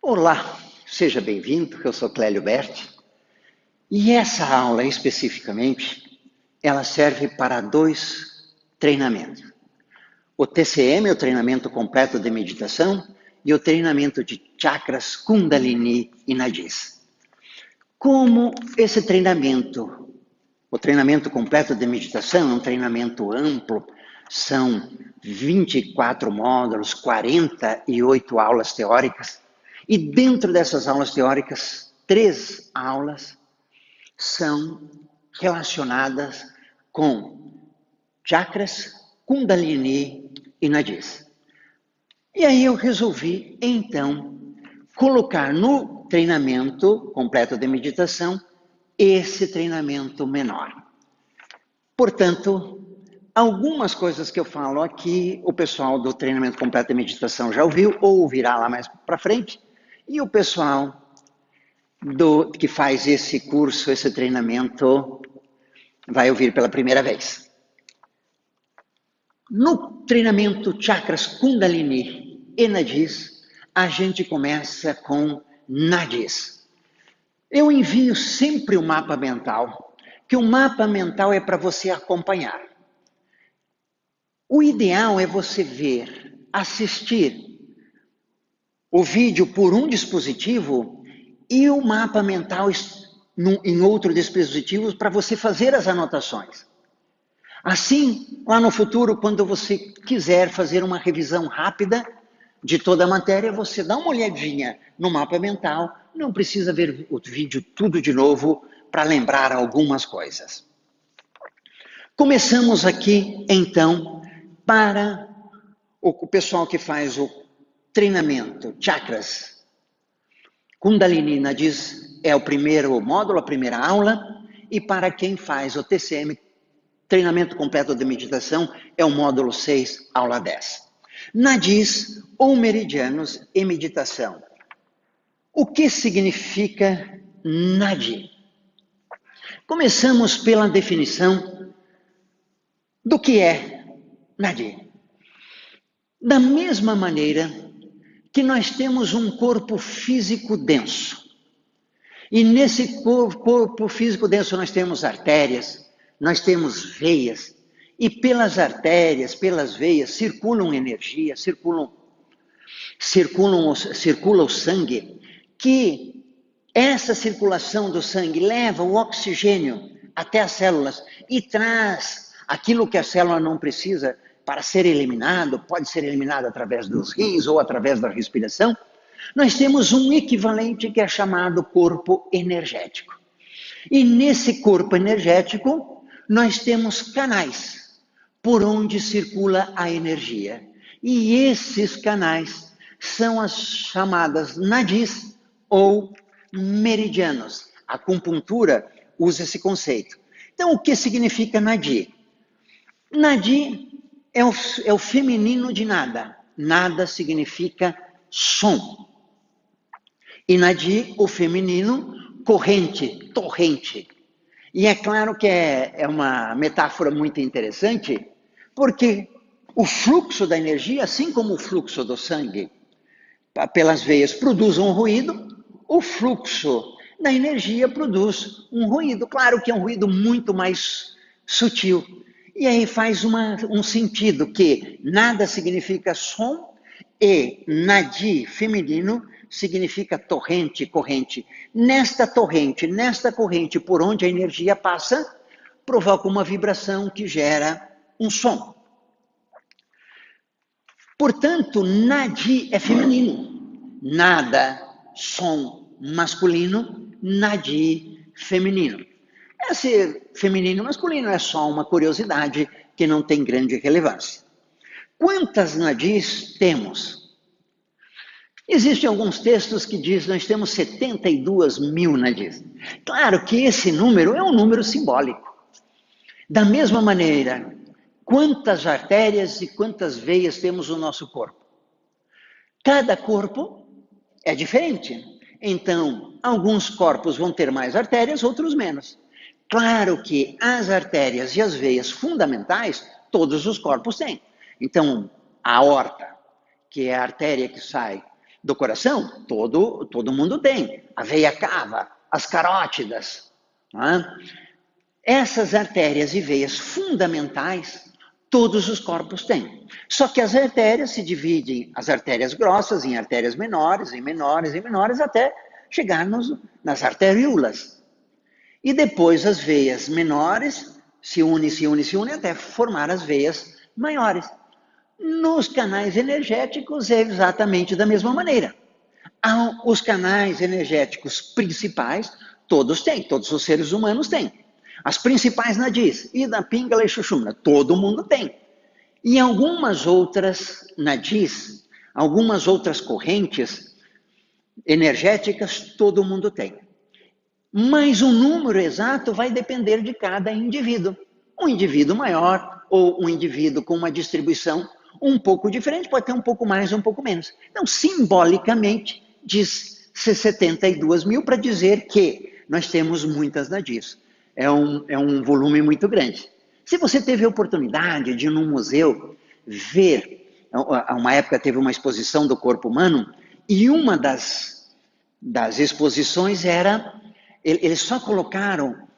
Olá, seja bem-vindo, eu sou Clélio Berti. E essa aula especificamente, ela serve para dois treinamentos. O TCM, o treinamento completo de meditação, e o treinamento de chakras Kundalini e Nadis. Como esse treinamento, o treinamento completo de meditação é um treinamento amplo, são 24 módulos, 48 aulas teóricas, e dentro dessas aulas teóricas, 3 aulas são relacionadas com chakras, Kundalini e Nadis. E aí eu resolvi, então, colocar no treinamento completo de meditação esse treinamento menor. Portanto, algumas coisas que eu falo aqui, o pessoal do treinamento completo de meditação já ouviu, ou ouvirá lá mais para frente, e o pessoal que faz esse curso, esse treinamento, vai ouvir pela primeira vez. No treinamento Chakras Kundalini e Nadis, a gente começa com Nadis. Eu envio sempre o mapa mental, que o mapa mental é para você acompanhar. O ideal é você ver, assistir o vídeo por um dispositivo e o mapa mental em outro dispositivo para você fazer as anotações. Assim, lá no futuro, quando você quiser fazer uma revisão rápida de toda a matéria, você dá uma olhadinha no mapa mental, não precisa ver o vídeo tudo de novo para lembrar algumas coisas. Começamos aqui, então, para o pessoal que faz o treinamento Chakras Kundalini Nadis é o primeiro módulo, a primeira aula, e para quem faz o TCM, treinamento completo de meditação, é o módulo 6, aula 10. Nadis, ou meridianos e meditação. O que significa Nadi? Começamos pela definição do que é Nadi. Da mesma maneira que nós temos um corpo físico denso, e nesse corpo físico denso nós temos artérias, nós temos veias, e pelas artérias, pelas veias, circulam energia, circula o sangue, que essa circulação do sangue leva o oxigênio até as células e traz aquilo que a célula não precisa para ser eliminado, pode ser eliminado através dos rins ou através da respiração. Nós temos um equivalente que é chamado corpo energético. E nesse corpo energético, nós temos canais por onde circula a energia. E esses canais são as chamadas nadis ou meridianos. A acupuntura usa esse conceito. Então, o que significa nadi? Nadi é o feminino de nada. Nada significa som. E nadi, o feminino, corrente, torrente. E é claro que é uma metáfora muito interessante, porque o fluxo da energia, assim como o fluxo do sangue pelas veias produz um ruído, o fluxo da energia produz um ruído. Claro que é um ruído muito mais sutil. E aí faz um sentido que nada significa som e nadi, feminino, significa torrente, corrente. Nesta corrente por onde a energia passa, provoca uma vibração que gera um som. Portanto, nadi é feminino. Nada, som masculino, nadi feminino. Esse feminino e masculino é só uma curiosidade que não tem grande relevância. Quantas nadis temos? Existem alguns textos que dizem que nós temos 72 mil nadis. Claro que esse número é um número simbólico. Da mesma maneira, quantas artérias e quantas veias temos no nosso corpo? Cada corpo é diferente. Então, alguns corpos vão ter mais artérias, outros menos. Claro que as artérias e as veias fundamentais, todos os corpos têm. Então, a aorta, que é a artéria que sai do coração, todo mundo tem. A veia cava, as carótidas. Né? Essas artérias e veias fundamentais, todos os corpos têm. Só que as artérias se dividem, as artérias grossas em artérias menores, em menores, em menores, até chegar nas arteríolas. E depois as veias menores se unem, até formar as veias maiores. Nos canais energéticos é exatamente da mesma maneira. Os canais energéticos principais, todos têm, todos os seres humanos têm. As principais nadis, Ida, Pingala e Sushumna, todo mundo tem. E algumas outras nadis, algumas outras correntes energéticas, todo mundo tem. Mas o número exato vai depender de cada indivíduo. Um indivíduo maior ou um indivíduo com uma distribuição um pouco diferente, pode ter um pouco mais, um pouco menos. Então, simbolicamente, diz 72 mil para dizer que nós temos muitas nadis. É um volume muito grande. Se você teve a oportunidade de ir num museu ver, uma época teve uma exposição do corpo humano, e uma das exposições era, eles só colocaram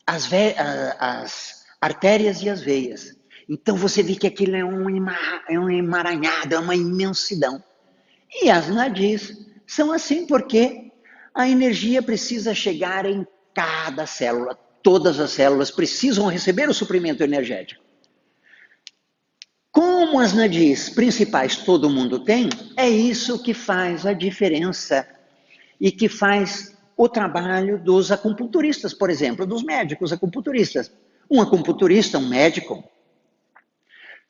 as artérias e as veias. Então você vê que aquilo é um emaranhado, é uma imensidão. E as nadis são assim porque a energia precisa chegar em cada célula. Todas as células precisam receber o suprimento energético. Como as nadis principais todo mundo tem, é isso que faz a diferença e que faz o trabalho dos acupunturistas, por exemplo, dos médicos acupunturistas. Um acupunturista, um médico,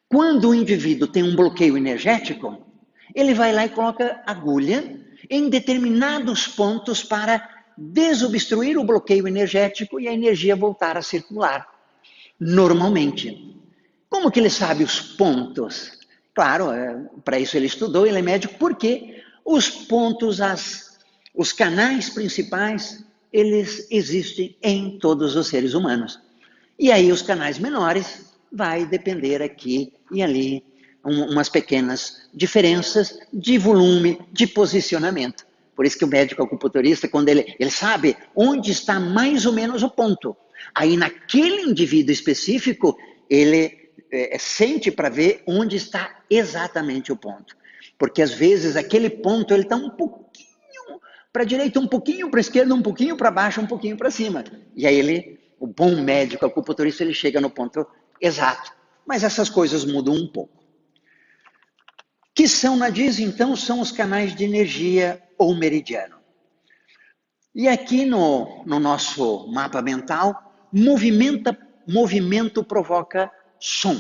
quando o indivíduo tem um bloqueio energético, ele vai lá e coloca agulha em determinados pontos para desobstruir o bloqueio energético e a energia voltar a circular normalmente. Como que ele sabe os pontos? Claro, para isso ele estudou, ele é médico, porque os pontos, os canais principais, eles existem em todos os seres humanos. E aí os canais menores vai depender aqui e ali umas pequenas diferenças de volume, de posicionamento. Por isso que o médico acupunturista, quando ele sabe onde está mais ou menos o ponto. Aí naquele indivíduo específico, ele sente para ver onde está exatamente o ponto. Porque às vezes aquele ponto ele está um pouquinho para a direita, um pouquinho para a esquerda, um pouquinho para baixo, um pouquinho para cima. E aí o bom médico acupunturista, ele chega no ponto exato. Mas essas coisas mudam um pouco. Que são nadis, então, são os canais de energia ou meridiano. E aqui no nosso mapa mental, movimento provoca som.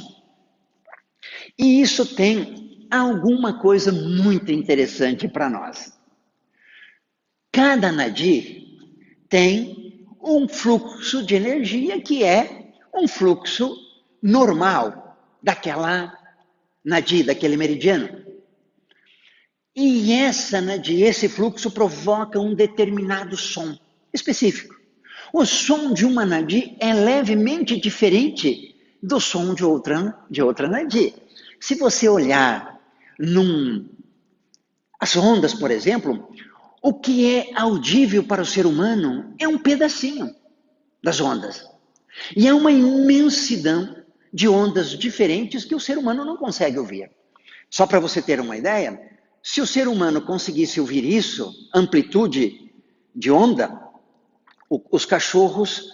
E isso tem alguma coisa muito interessante para nós. Cada nadi tem um fluxo de energia que é um fluxo normal daquela nadi, daquele meridiano. E esse fluxo provoca um determinado som específico. O som de uma nadi é levemente diferente do som de outra nadi. Se você olhar as ondas, por exemplo, o que é audível para o ser humano é um pedacinho das ondas. E é uma imensidão de ondas diferentes que o ser humano não consegue ouvir. Só para você ter uma ideia, se o ser humano conseguisse ouvir isso, amplitude de onda, os cachorros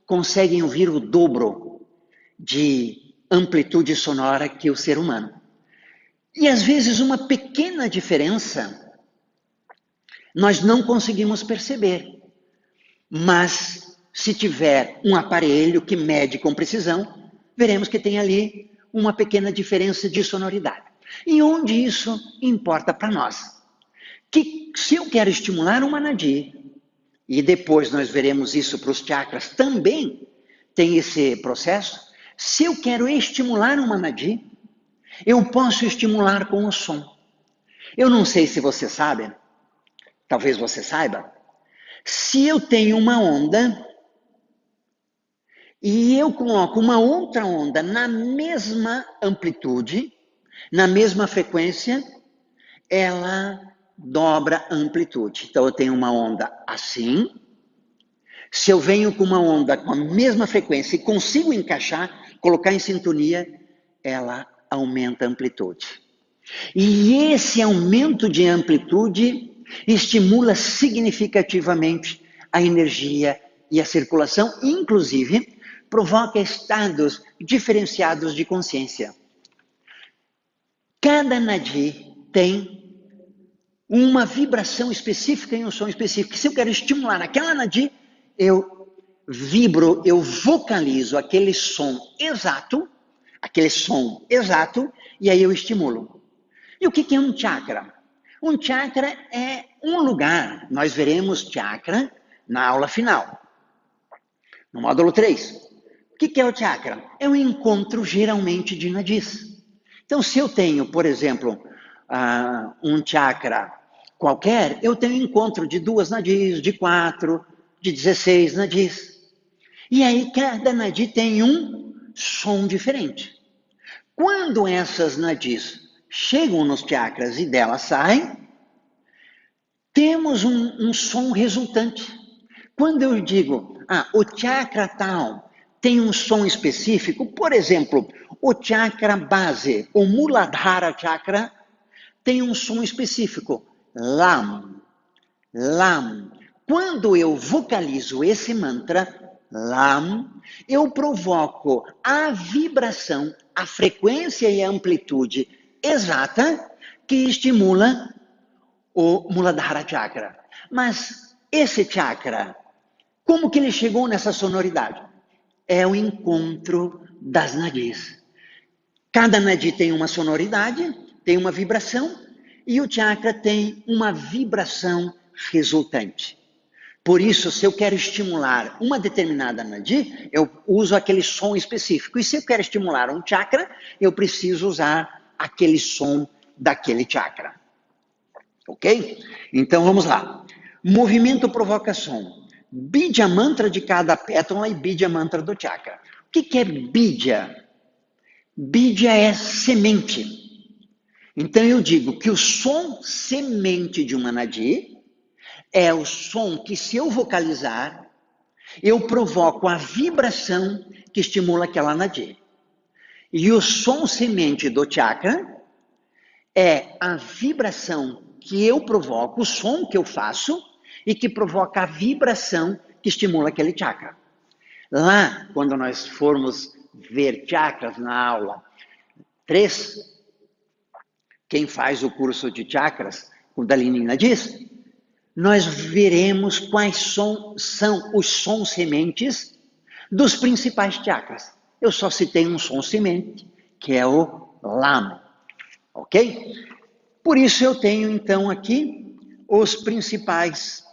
conseguem ouvir o dobro de amplitude sonora que o ser humano. E às vezes uma pequena diferença nós não conseguimos perceber. Mas se tiver um aparelho que mede com precisão, veremos que tem ali uma pequena diferença de sonoridade. E onde isso importa para nós? Que se eu quero estimular uma nadi, e depois nós veremos isso para os chakras também, tem esse processo. Se eu quero estimular uma nadi, eu posso estimular com o som. Eu não sei se você sabe, talvez você saiba, se eu tenho uma onda e eu coloco uma outra onda na mesma amplitude, na mesma frequência, ela dobra a amplitude. Então, eu tenho uma onda assim. Se eu venho com uma onda com a mesma frequência e consigo encaixar, colocar em sintonia, ela aumenta a amplitude. E esse aumento de amplitude estimula significativamente a energia e a circulação, inclusive provoca estados diferenciados de consciência. Cada nadi tem uma vibração específica e um som específico. Se eu quero estimular aquela nadi, eu vibro, eu vocalizo aquele som exato, e aí eu estimulo. E o que é um chakra? Um chakra é um lugar. Nós veremos chakra na aula final, no módulo 3. O que é o chakra? É um encontro geralmente de nadis. Então, se eu tenho, por exemplo, um chakra qualquer, eu tenho encontro de 2 nadis, de 4, de 16 nadis. E aí cada nadi tem um som diferente. Quando essas nadis chegam nos chakras e delas saem, temos um som resultante. Quando eu digo, o chakra tal tem um som específico, por exemplo, o chakra base, o Muladhara chakra, tem um som específico, Lam, Lam. Quando eu vocalizo esse mantra, Lam, eu provoco a vibração, a frequência e a amplitude exata que estimula o Muladhara chakra. Mas esse chakra, como que ele chegou nessa sonoridade? É o encontro das nadis. Cada nadi tem uma sonoridade, tem uma vibração, e o chakra tem uma vibração resultante. Por isso, se eu quero estimular uma determinada nadi, eu uso aquele som específico. E se eu quero estimular um chakra, eu preciso usar aquele som daquele chakra. Ok? Então, vamos lá. Movimento provoca som. Bidya mantra de cada pétala e Bidya mantra do chakra. O que é Bidya? Bidya é semente. Então eu digo que o som semente de uma nadi é o som que, se eu vocalizar, eu provoco a vibração que estimula aquela nadi. E o som semente do chakra é a vibração que eu provoco, o som que eu faço, e que provoca a vibração que estimula aquele chakra. Lá, quando nós formos ver chakras na aula 3, quem faz o curso de chakras, Kundalini Nadis, nós veremos quais são os sons sementes dos principais chakras. Eu só citei um som semente, que é o Lam. Ok? Por isso eu tenho, então, aqui os principais...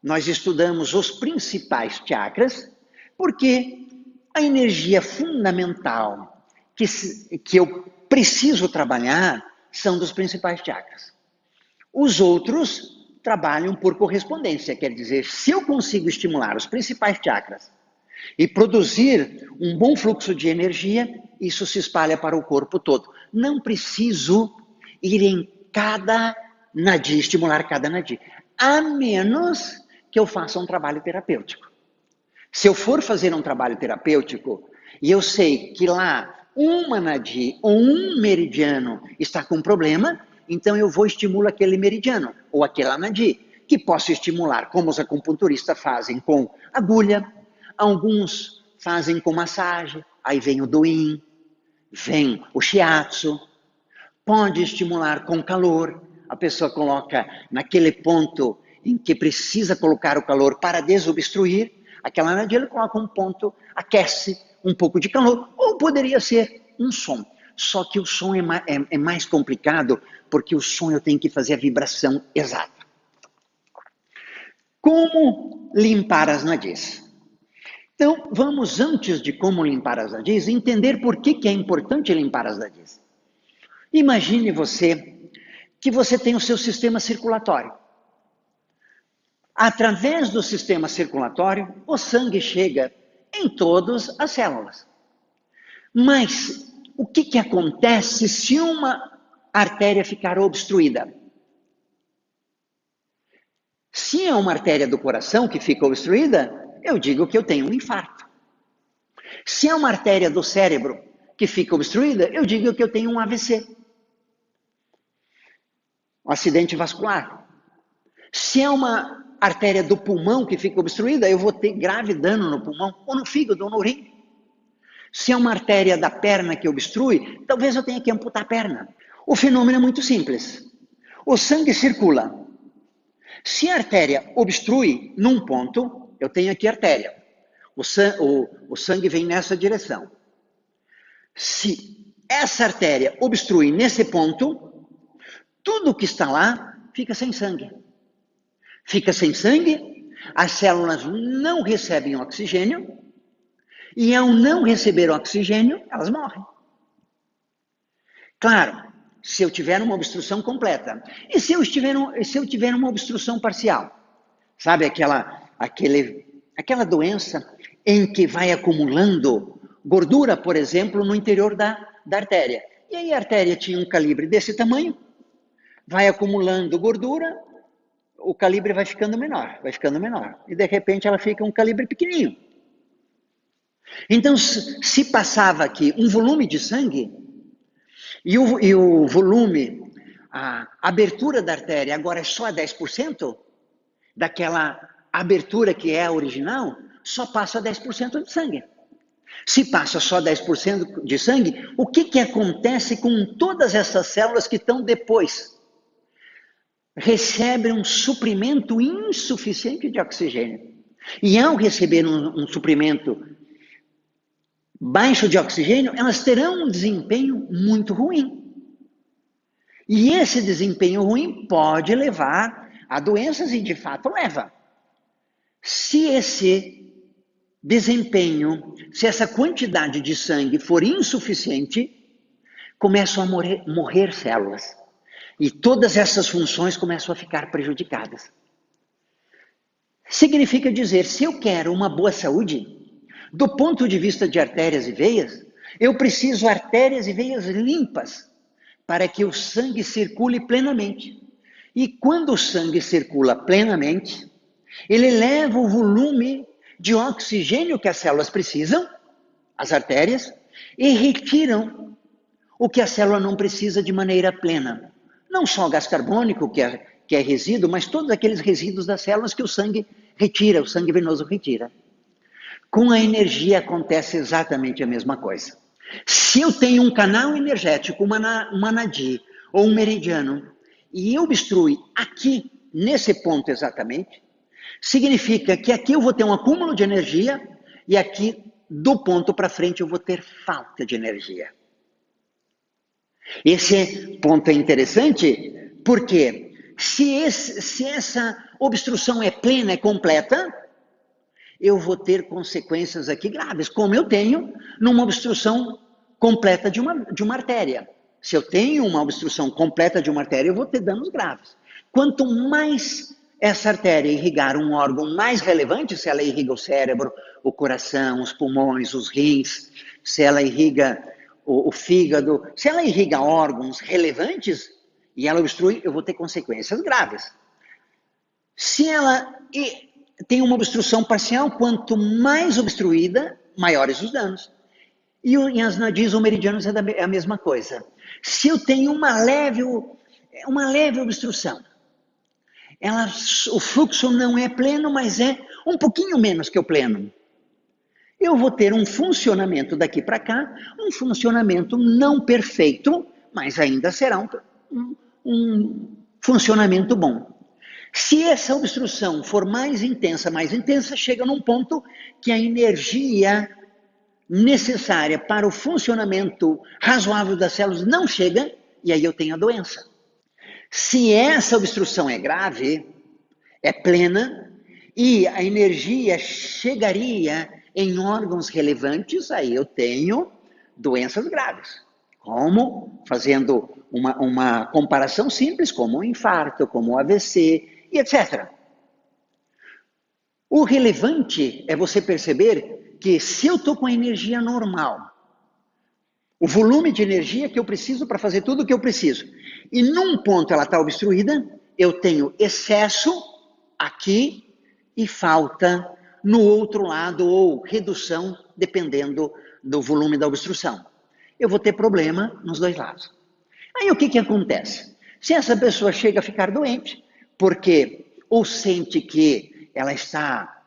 nós estudamos os principais chakras, porque a energia fundamental que eu preciso trabalhar são dos principais chakras. Os outros trabalham por correspondência, quer dizer, se eu consigo estimular os principais chakras e produzir um bom fluxo de energia, isso se espalha para o corpo todo. Não preciso ir em cada nadi, estimular cada nadi, a menos que eu faça um trabalho terapêutico. Se eu for fazer um trabalho terapêutico e eu sei que lá uma nadi ou um meridiano está com problema, então eu vou estimular aquele meridiano ou aquela nadi, que posso estimular, como os acupunturistas fazem com agulha, alguns fazem com massagem, aí vem o doin, vem o shiatsu, pode estimular com calor, a pessoa coloca naquele ponto em que precisa colocar o calor para desobstruir, aquela nadi ele coloca um ponto, aquece um pouco de calor, ou poderia ser um som. Só que o som é mais complicado, porque o som eu tenho que fazer a vibração exata. Como limpar as nadis? Então, vamos, antes de como limpar as nadis, entender por que é importante limpar as nadis. Imagine que você tem o seu sistema circulatório. Através do sistema circulatório, o sangue chega em todas as células. Mas o que acontece se uma artéria ficar obstruída. Se é uma artéria do coração que fica obstruída, eu digo que eu tenho um infarto. Se é uma artéria do cérebro que fica obstruída, eu digo que eu tenho um AVC, um acidente vascular. Se é uma artéria do pulmão que fica obstruída, eu vou ter grave dano no pulmão, ou no fígado, ou no rim. Se é uma artéria da perna que obstrui, talvez eu tenha que amputar a perna. O fenômeno é muito simples. O sangue circula. Se a artéria obstrui num ponto, eu tenho aqui a artéria. O sangue vem nessa direção. Se essa artéria obstrui nesse ponto, tudo que está lá fica sem sangue. Fica sem sangue, as células não recebem oxigênio, e ao não receber oxigênio, elas morrem. Claro, se eu tiver uma obstrução completa. E se eu tiver uma obstrução parcial? Sabe aquela doença em que vai acumulando gordura, por exemplo, no interior da artéria. E aí a artéria tinha um calibre desse tamanho, vai acumulando gordura, o calibre vai ficando menor. E de repente ela fica um calibre pequenininho. Então, se passava aqui um volume de sangue, e o volume, a abertura da artéria agora é só 10%, daquela abertura que é a original, só passa 10% de sangue. Se passa só 10% de sangue, o que acontece com todas essas células que estão depois? Recebem um suprimento insuficiente de oxigênio. E ao receber um suprimento baixo de oxigênio, elas terão um desempenho muito ruim. E esse desempenho ruim pode levar a doenças, e de fato leva. Se esse desempenho, se essa quantidade de sangue for insuficiente, começam a morrer células. E todas essas funções começam a ficar prejudicadas. Significa dizer, se eu quero uma boa saúde, do ponto de vista de artérias e veias, eu preciso artérias e veias limpas para que o sangue circule plenamente. E quando o sangue circula plenamente, ele leva o volume de oxigênio que as células precisam, as artérias, e retiram o que a célula não precisa de maneira plena. Não só gás carbônico, que é resíduo, mas todos aqueles resíduos das células que o sangue retira, o sangue venoso retira. Com a energia acontece exatamente a mesma coisa. Se eu tenho um canal energético, uma nadi ou um meridiano, e eu obstrui aqui, nesse ponto exatamente, significa que aqui eu vou ter um acúmulo de energia e aqui, do ponto para frente, eu vou ter falta de energia. Esse ponto é interessante porque se essa obstrução é plena, é completa, eu vou ter consequências aqui graves, como eu tenho numa obstrução completa de uma artéria. Se eu tenho uma obstrução completa de uma artéria, eu vou ter danos graves. Quanto mais essa artéria irrigar um órgão mais relevante, se ela irriga o cérebro, o coração, os pulmões, os rins, se ela irriga o fígado, se ela irriga órgãos relevantes e ela obstrui, eu vou ter consequências graves. Se ela tem uma obstrução parcial, quanto mais obstruída, maiores os danos. E as nadis ou meridianos é a mesma coisa. Se eu tenho uma leve obstrução, o fluxo não é pleno, mas é um pouquinho menos que o pleno. Eu vou ter um funcionamento daqui para cá, um funcionamento não perfeito, mas ainda será um funcionamento bom. Se essa obstrução for mais intensa, chega num ponto que a energia necessária para o funcionamento razoável das células não chega, e aí eu tenho a doença. Se essa obstrução é grave, é plena, e a energia chegaria em órgãos relevantes, aí eu tenho doenças graves. Como? Fazendo uma comparação simples, como o infarto, como o AVC, e etc. O relevante é você perceber que se eu estou com a energia normal, o volume de energia que eu preciso para fazer tudo o que eu preciso, e num ponto ela está obstruída, eu tenho excesso aqui e falta no outro lado, ou redução, dependendo do volume da obstrução. Eu vou ter problema nos dois lados. Aí o que acontece? Se essa pessoa chega a ficar doente, porque ou sente que ela está,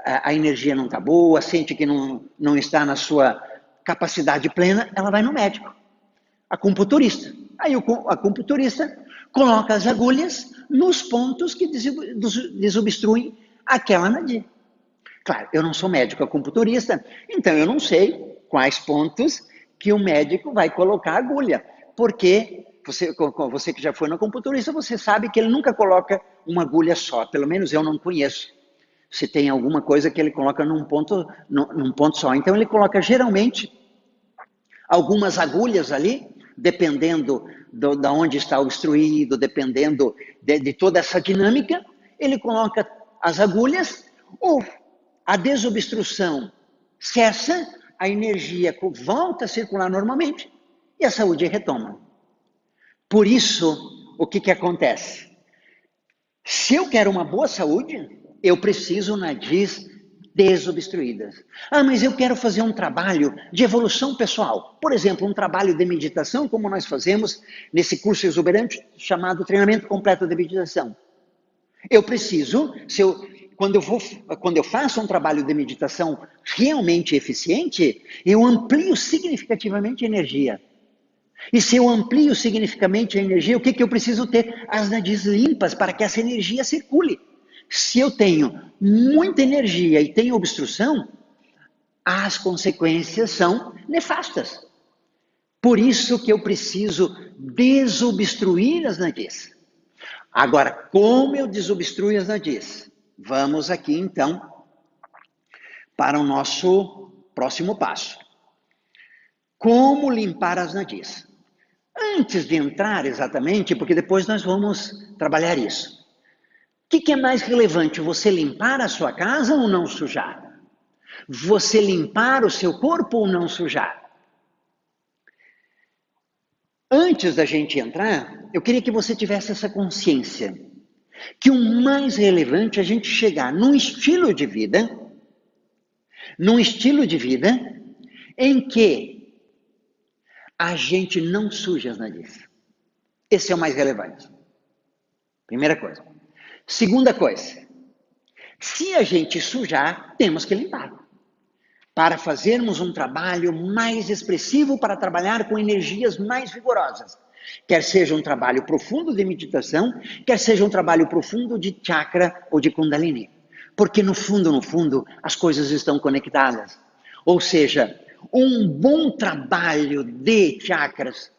a energia não está boa, sente que não está na sua capacidade plena, ela vai no médico, acupunturista. Aí o acupunturista coloca as agulhas nos pontos que desobstruem aquela nadia. Claro, eu não sou médico acupunturista, então eu não sei quais pontos que o médico vai colocar a agulha, porque você que já foi no acupunturista, você sabe que ele nunca coloca uma agulha só, pelo menos eu não conheço. Se tem alguma coisa que ele coloca num ponto só. Então ele coloca geralmente algumas agulhas ali, dependendo de onde está obstruído, dependendo de toda essa dinâmica, ele coloca as agulhas, ou a desobstrução cessa, a energia volta a circular normalmente e a saúde retoma. Por isso, o que acontece? Se eu quero uma boa saúde, eu preciso nadis desobstruídas. Ah, mas eu quero fazer um trabalho de evolução pessoal. Por exemplo, um trabalho de meditação, como nós fazemos nesse curso exuberante chamado Treinamento Completo de Meditação. Eu preciso, quando eu faço um trabalho de meditação realmente eficiente, eu amplio significativamente a energia. E se eu amplio significativamente a energia, o que eu preciso ter? As nadis limpas para que essa energia circule. Se eu tenho muita energia e tenho obstrução, as consequências são nefastas. Por isso que eu preciso desobstruir as nadis. Agora, como eu desobstruo as nadis? Vamos aqui, então, para o nosso próximo passo. Como limpar as nadis? Antes de entrar exatamente, porque depois nós vamos trabalhar isso. O que é mais relevante, você limpar a sua casa ou não sujar? Você limpar o seu corpo ou não sujar? Antes da gente entrar, eu queria que você tivesse essa consciência, que o mais relevante é a gente chegar num estilo de vida em que a gente não suja as nadis. Esse é o mais relevante. Primeira coisa. Segunda coisa, se a gente sujar, temos que limpar. Para fazermos um trabalho mais expressivo, para trabalhar com energias mais vigorosas. Quer seja um trabalho profundo de meditação, quer seja um trabalho profundo de chakra ou de kundalini. Porque no fundo, as coisas estão conectadas. Ou seja, um bom trabalho de chakras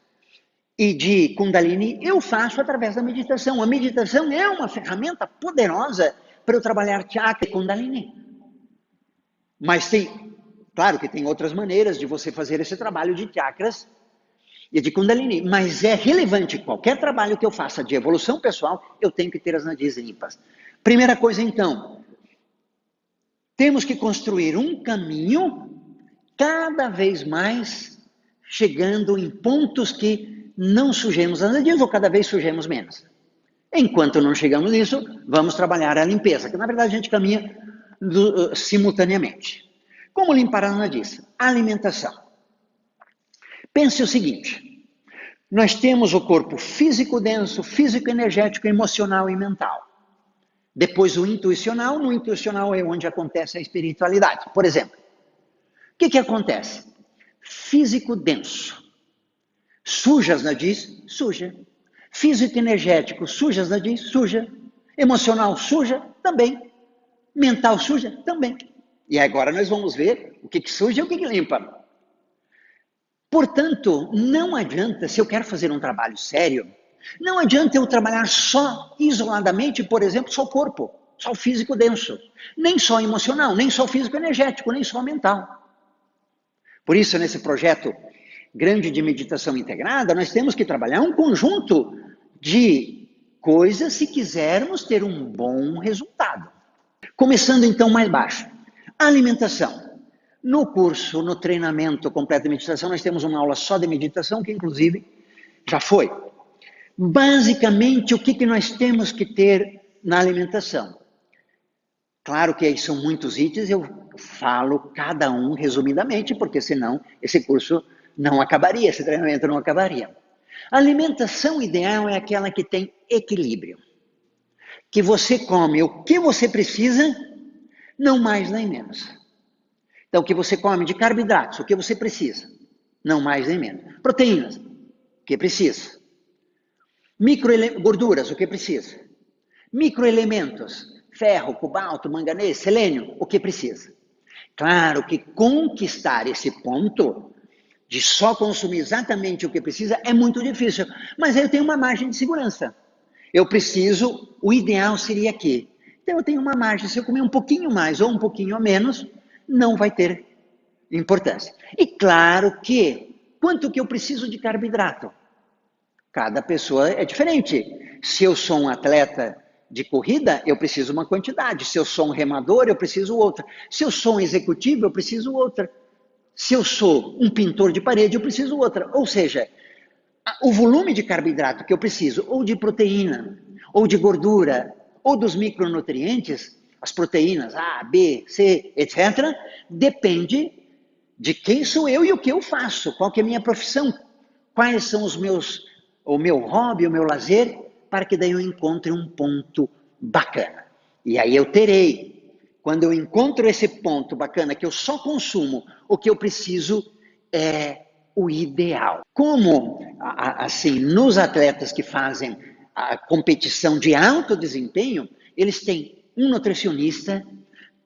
e de kundalini eu faço através da meditação. A meditação é uma ferramenta poderosa para eu trabalhar chakra e kundalini. Mas claro que tem outras maneiras de você fazer esse trabalho de chakras e de kundalini. Mas é relevante, qualquer trabalho que eu faça de evolução pessoal, eu tenho que ter as nadis limpas. Primeira coisa então, temos que construir um caminho cada vez mais chegando em pontos que não sujemos as nadis ou cada vez sujemos menos. Enquanto não chegamos nisso, vamos trabalhar a limpeza, que na verdade a gente caminha simultaneamente. Como limpar as nadis? Alimentação. Pense o seguinte, nós temos o corpo físico denso, físico energético, emocional e mental. Depois o intuicional, no intuicional é onde acontece a espiritualidade. Por exemplo, o que acontece? Físico denso. Suja as nadis? Suja. Físico energético, suja as nadis? Suja. Emocional, suja? Também. Mental, suja? Também. E agora nós vamos ver o que suja e o que limpa. Portanto, não adianta, se eu quero fazer um trabalho sério, não adianta eu trabalhar só isoladamente, por exemplo, só o corpo, só o físico denso. Nem só emocional, nem só o físico energético, nem só o mental. Por isso, nesse projeto grande de meditação integrada, nós temos que trabalhar um conjunto de coisas se quisermos ter um bom resultado. Começando então mais baixo. Alimentação. No curso, no treinamento completo de meditação, nós temos uma aula só de meditação, que inclusive já foi. Basicamente, o que nós temos que ter na alimentação? Claro que aí são muitos itens, eu falo cada um resumidamente, porque senão esse curso não acabaria, esse treinamento não acabaria. A alimentação ideal é aquela que tem equilíbrio. Que você come o que você precisa, não mais nem menos. Então, o que você come de carboidratos, o que você precisa, não mais nem menos. Proteínas, o que precisa. Gorduras, o que precisa. Microelementos, ferro, cobalto, manganês, selênio, o que precisa. Claro que conquistar esse ponto de só consumir exatamente o que precisa é muito difícil, mas aí eu tenho uma margem de segurança. Eu preciso, o ideal seria aqui. Então eu tenho uma margem, se eu comer um pouquinho mais ou um pouquinho menos, não vai ter importância. E claro que, quanto que eu preciso de carboidrato? Cada pessoa é diferente. Se eu sou um atleta de corrida, eu preciso uma quantidade. Se eu sou um remador, eu preciso outra. Se eu sou um executivo, eu preciso outra. Se eu sou um pintor de parede, eu preciso outra. Ou seja, o volume de carboidrato que eu preciso, ou de proteína, ou de gordura, ou dos micronutrientes, as proteínas A, B, C, etc., depende de quem sou eu e o que eu faço, qual que é a minha profissão, quais são o meu hobby, o meu lazer, para que daí eu encontre um ponto bacana. E aí eu terei, quando eu encontro esse ponto bacana, que eu só consumo o que eu preciso, é o ideal. Como, assim, nos atletas que fazem a competição de alto desempenho, eles têm um nutricionista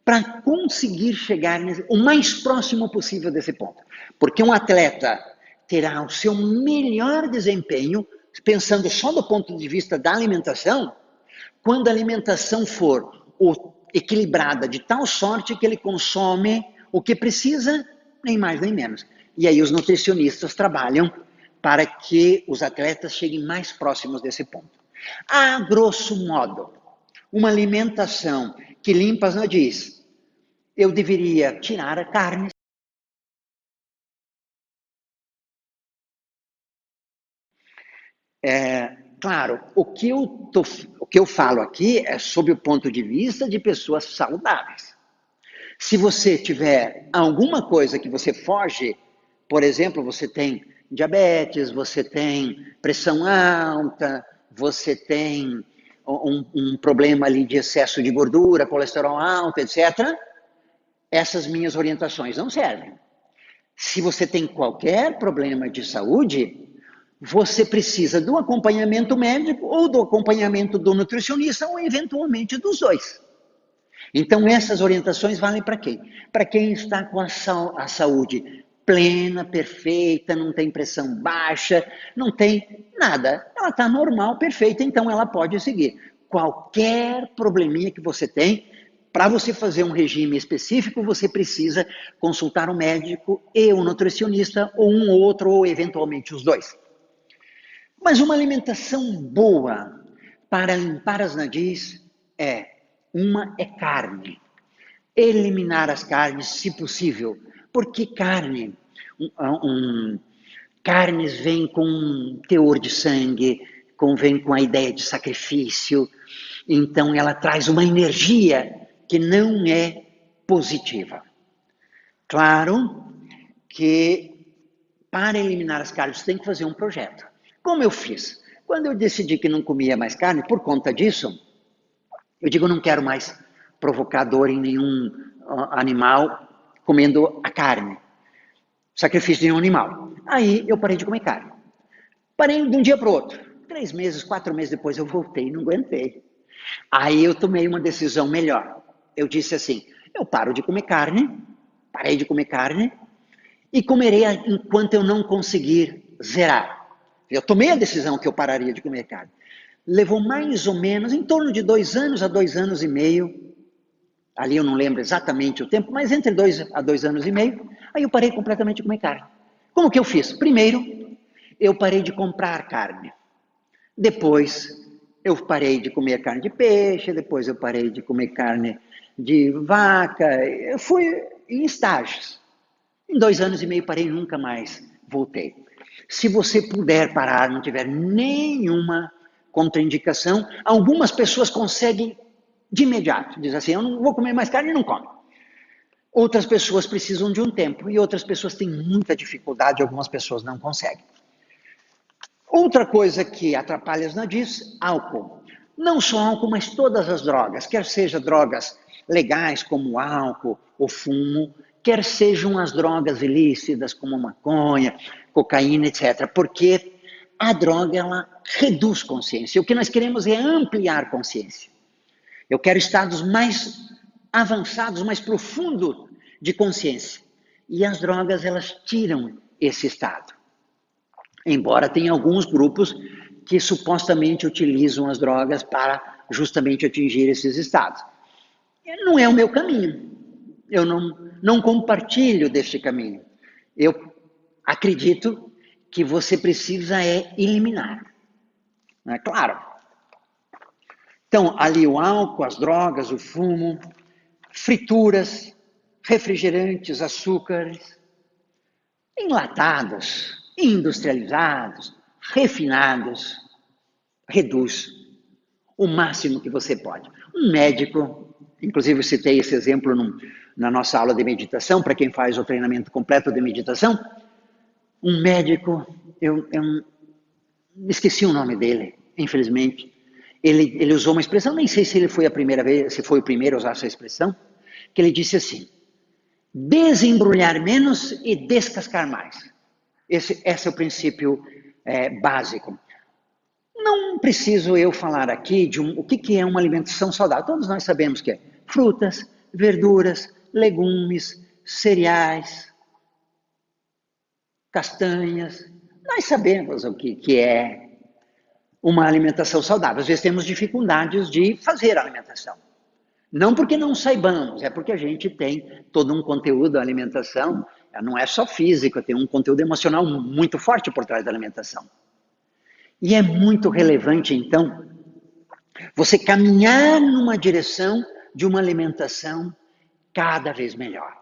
para conseguir chegar o mais próximo possível desse ponto. Porque um atleta terá o seu melhor desempenho, pensando só do ponto de vista da alimentação, quando a alimentação for equilibrada de tal sorte que ele consome o que precisa, nem mais nem menos. E aí os nutricionistas trabalham para que os atletas cheguem mais próximos desse ponto. A grosso modo, uma alimentação que limpa as nadis, eu deveria tirar a carne. Claro, o que eu falo aqui é sob o ponto de vista de pessoas saudáveis. Se você tiver alguma coisa que você foge, por exemplo, você tem diabetes, você tem pressão alta, você tem um problema ali de excesso de gordura, colesterol alto, etc., essas minhas orientações não servem. Se você tem qualquer problema de saúde, você precisa do acompanhamento médico ou do acompanhamento do nutricionista ou eventualmente dos dois. Então essas orientações valem para quem? Para quem está com a saúde plena, perfeita, não tem pressão baixa, não tem nada. Ela está normal, perfeita, então ela pode seguir. Qualquer probleminha que você tem, para você fazer um regime específico, você precisa consultar um médico e um nutricionista, ou um ou outro, ou eventualmente os dois. Mas uma alimentação boa para limpar as nadis uma é carne. Eliminar as carnes, se possível. Porque carnes vêm com um teor de sangue, vem com a ideia de sacrifício. Então ela traz uma energia que não é positiva. Claro que para eliminar as carnes, você tem que fazer um projeto. Como eu fiz? Quando eu decidi que não comia mais carne, por conta disso, eu digo, não quero mais provocar dor em nenhum animal comendo a carne. Sacrifício de um animal. Aí eu parei de comer carne. Parei de um dia para o outro. 3 meses, 4 meses depois eu voltei, não aguentei. Aí eu tomei uma decisão melhor. Eu disse assim, eu paro de comer carne, parei de comer carne, e comerei enquanto eu não conseguir zerar. Eu tomei a decisão que eu pararia de comer carne. Levou mais ou menos, em torno de 2 anos a 2 anos e meio, ali eu não lembro exatamente o tempo, mas entre 2 a 2 anos e meio, aí eu parei completamente de comer carne. Como que eu fiz? Primeiro, eu parei de comprar carne. Depois, eu parei de comer carne de peixe, depois eu parei de comer carne de vaca, eu fui em estágios. Em 2 anos e meio parei e nunca mais voltei. Se você puder parar, não tiver nenhuma contraindicação, algumas pessoas conseguem de imediato. Diz assim, eu não vou comer mais carne e não come. Outras pessoas precisam de um tempo e outras pessoas têm muita dificuldade, algumas pessoas não conseguem. Outra coisa que atrapalha as nadis, álcool. Não só álcool, mas todas as drogas, quer sejam drogas legais como álcool ou fumo, quer sejam as drogas ilícitas como maconha, cocaína, etc. Porque a droga, ela reduz consciência. O que nós queremos é ampliar consciência. Eu quero estados mais avançados, mais profundos de consciência. E as drogas, elas tiram esse estado. Embora tenha alguns grupos que supostamente utilizam as drogas para justamente atingir esses estados. Não é o meu caminho. Eu não compartilho deste caminho. Eu acredito que você precisa eliminar. Não é claro? Então, ali o álcool, as drogas, o fumo, frituras, refrigerantes, açúcares, enlatados, industrializados, refinados, reduz o máximo que você pode. Um médico, inclusive eu citei esse exemplo na nossa aula de meditação, para quem faz o treinamento completo de meditação, um médico, eu esqueci o nome dele, infelizmente, ele usou uma expressão, nem sei se ele foi a primeira vez, se foi o primeiro a usar essa expressão, que ele disse assim, desembrulhar menos e descascar mais. Esse é o princípio básico. Não preciso eu falar aqui de o que é uma alimentação saudável. Todos nós sabemos que é frutas, verduras, legumes, cereais, castanhas. Nós sabemos o que é uma alimentação saudável. Às vezes temos dificuldades de fazer a alimentação. Não porque não saibamos, é porque a gente tem todo um conteúdo da alimentação, não é só físico, tem um conteúdo emocional muito forte por trás da alimentação. E é muito relevante, então, você caminhar numa direção de uma alimentação cada vez melhor.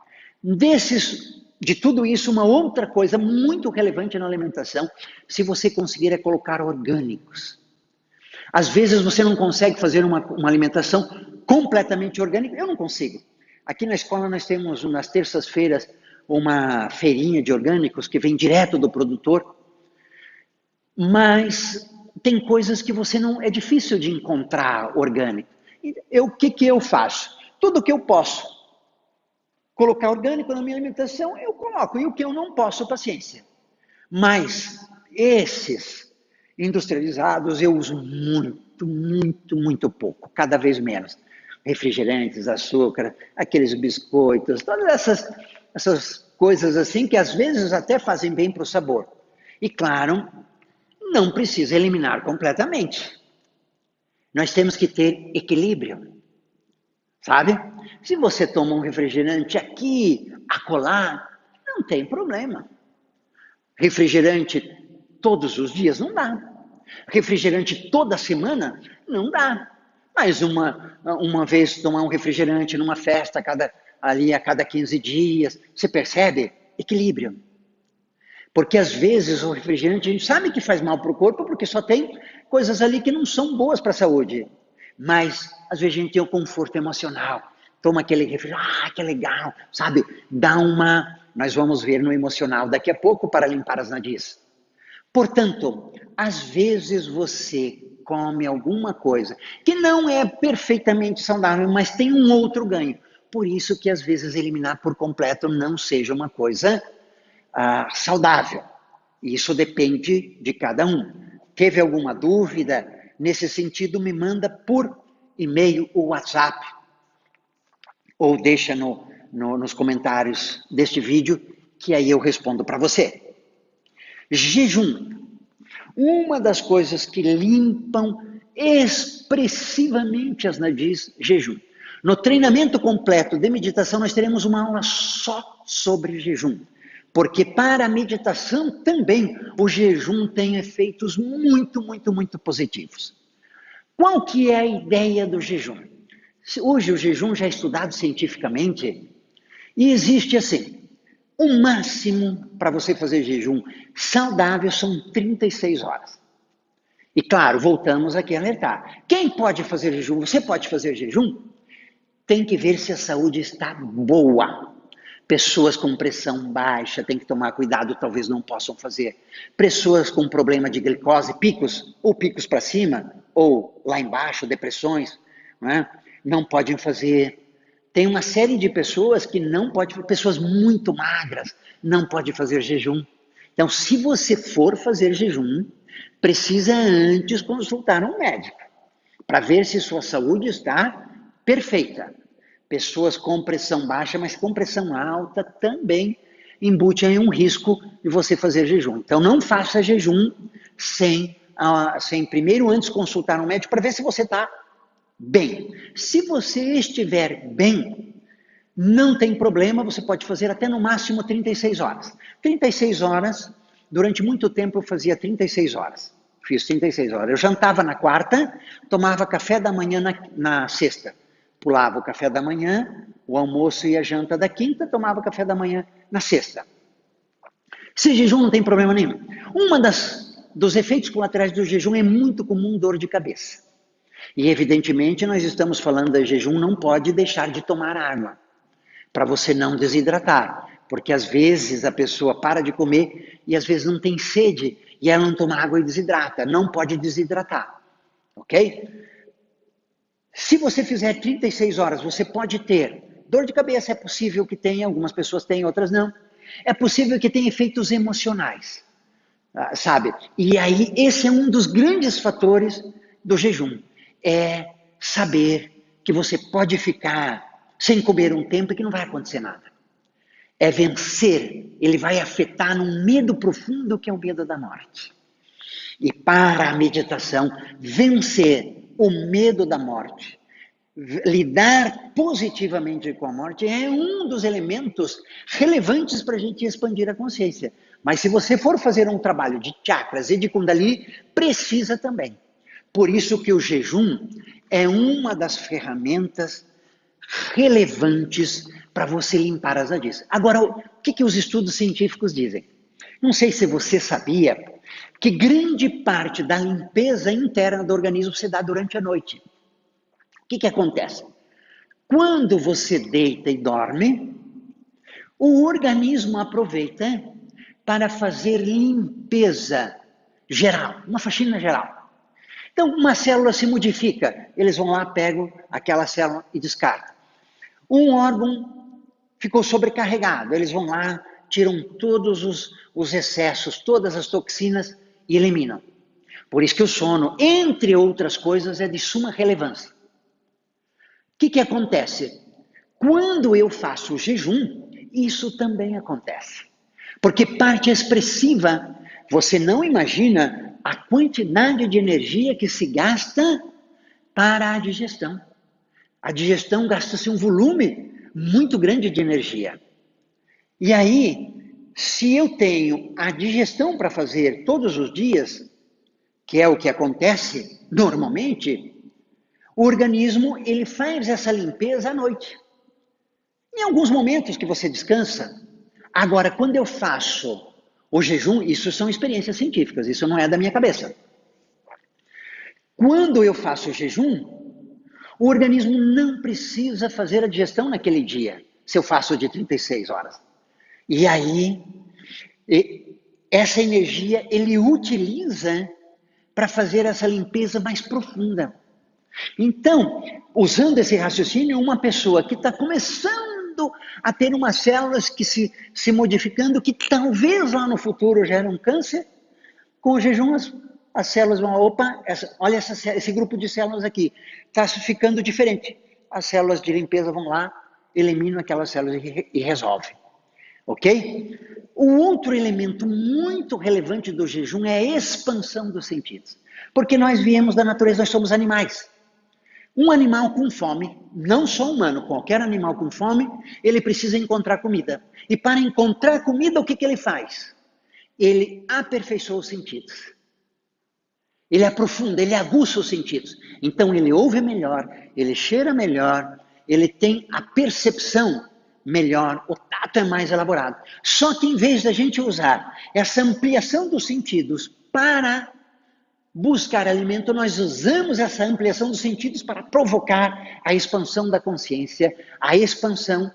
De tudo isso, uma outra coisa muito relevante na alimentação, se você conseguir é colocar orgânicos. Às vezes você não consegue fazer uma alimentação completamente orgânica. Eu não consigo. Aqui na escola nós temos, nas terças-feiras, uma feirinha de orgânicos que vem direto do produtor. Mas tem coisas que você não... É difícil de encontrar orgânico. O que eu faço? Tudo que eu posso colocar orgânico na minha alimentação, eu coloco. E o que eu não posso, paciência. Mas esses industrializados eu uso muito pouco, cada vez menos. Refrigerantes, açúcar, aqueles biscoitos, todas essas coisas assim que às vezes até fazem bem para o sabor. E claro, não precisa eliminar completamente. Nós temos que ter equilíbrio, sabe? Se você toma um refrigerante aqui, acolá, não tem problema. Refrigerante todos os dias não dá. Refrigerante toda semana não dá. Mas uma vez tomar um refrigerante numa festa a cada 15 dias, você percebe? Equilíbrio. Porque às vezes o refrigerante a gente sabe que faz mal para o corpo porque só tem coisas ali que não são boas para a saúde. Mas às vezes a gente tem o conforto emocional. Toma aquele refrigerante, que legal, sabe? Nós vamos ver no emocional daqui a pouco para limpar as nadis. Portanto, às vezes você come alguma coisa que não é perfeitamente saudável, mas tem um outro ganho. Por isso que às vezes eliminar por completo não seja uma coisa saudável. Isso depende de cada um. Teve alguma dúvida? Nesse sentido, me manda por e-mail ou WhatsApp. Ou deixa nos comentários deste vídeo, que aí eu respondo para você. Jejum. Uma das coisas que limpam expressivamente as nadis, jejum. No treinamento completo de meditação, nós teremos uma aula só sobre jejum. Porque para a meditação também, o jejum tem efeitos muito positivos. Qual que é a ideia do jejum? Hoje o jejum já é estudado cientificamente e existe assim, O máximo para você fazer jejum saudável são 36 horas. E claro, voltamos aqui a alertar. Quem pode fazer jejum? Você pode fazer jejum? Tem que ver se a saúde está boa. Pessoas com pressão baixa têm que tomar cuidado, talvez não possam fazer. Pessoas com problema de glicose, picos, ou picos para cima, ou lá embaixo, depressões, não podem fazer. Tem uma série de pessoas que não podem, pessoas muito magras, não podem fazer jejum. Então, se você for fazer jejum, precisa antes consultar um médico, para ver se sua saúde está perfeita. Pessoas com pressão baixa, mas com pressão alta também embute aí um risco de você fazer jejum. Então não faça jejum sem primeiro antes consultar um médico para ver se você está bem. Se você estiver bem, não tem problema, você pode fazer até no máximo 36 horas. 36 horas, durante muito tempo eu fazia 36 horas. Fiz 36 horas. Eu jantava na quarta, tomava café da manhã na sexta. Pulava o café da manhã, o almoço e a janta da quinta, tomava café da manhã na sexta. Se jejum não tem problema nenhum. Dos efeitos colaterais do jejum é muito comum dor de cabeça. E evidentemente nós estamos falando de jejum, não pode deixar de tomar água, para você não desidratar. Porque às vezes a pessoa para de comer e às vezes não tem sede e ela não toma água e desidrata. Não pode desidratar, ok? Se você fizer 36 horas, você pode ter dor de cabeça, é possível que tenha, algumas pessoas têm, outras não. É possível que tenha efeitos emocionais, sabe? E aí, esse é um dos grandes fatores do jejum. É saber que você pode ficar sem comer um tempo e que não vai acontecer nada. É vencer, ele vai afetar num medo profundo que é o medo da morte. E para a meditação, vencer o medo da morte, lidar positivamente com a morte é um dos elementos relevantes para a gente expandir a consciência. Mas se você for fazer um trabalho de chakras e de kundalini, precisa também. Por isso que o jejum é uma das ferramentas relevantes para você limpar as adições. Agora, o que os estudos científicos dizem? Não sei se você sabia que grande parte da limpeza interna do organismo se dá durante a noite. O que acontece? Quando você deita e dorme, o organismo aproveita para fazer limpeza geral, uma faxina geral. Então, uma célula se modifica, eles vão lá, pegam aquela célula e descartam. Um órgão ficou sobrecarregado, eles vão lá, tiram todos os excessos, todas as toxinas e eliminam. Por isso que o sono, entre outras coisas, é de suma relevância. O que acontece? Quando eu faço o jejum, isso também acontece. Porque parte expressiva, você não imagina a quantidade de energia que se gasta para a digestão. A digestão gasta-se um volume muito grande de energia. E aí, se eu tenho a digestão para fazer todos os dias, que é o que acontece normalmente, o organismo ele faz essa limpeza à noite. Em alguns momentos que você descansa. Agora, quando eu faço o jejum, isso são experiências científicas, isso não é da minha cabeça. Quando eu faço o jejum, o organismo não precisa fazer a digestão naquele dia, se eu faço de 36 horas. E aí, essa energia ele utiliza para fazer essa limpeza mais profunda. Então, usando esse raciocínio, uma pessoa que está começando a ter umas células que se modificando, que talvez lá no futuro gerem um câncer, com o jejum as células vão, opa, olha esse grupo de células aqui, está ficando diferente. As células de limpeza vão lá, eliminam aquelas células e resolvem. Ok? O outro elemento muito relevante do jejum é a expansão dos sentidos. Porque nós viemos da natureza, nós somos animais. Um animal com fome, não só humano, qualquer animal com fome, ele precisa encontrar comida. E para encontrar comida, o que ele faz? Ele aperfeiçoa os sentidos. Ele aprofunda, ele aguça os sentidos. Então ele ouve melhor, ele cheira melhor, ele tem a percepção melhor, o tato é mais elaborado. Só que em vez da gente usar essa ampliação dos sentidos para buscar alimento, nós usamos essa ampliação dos sentidos para provocar a expansão da consciência, a expansão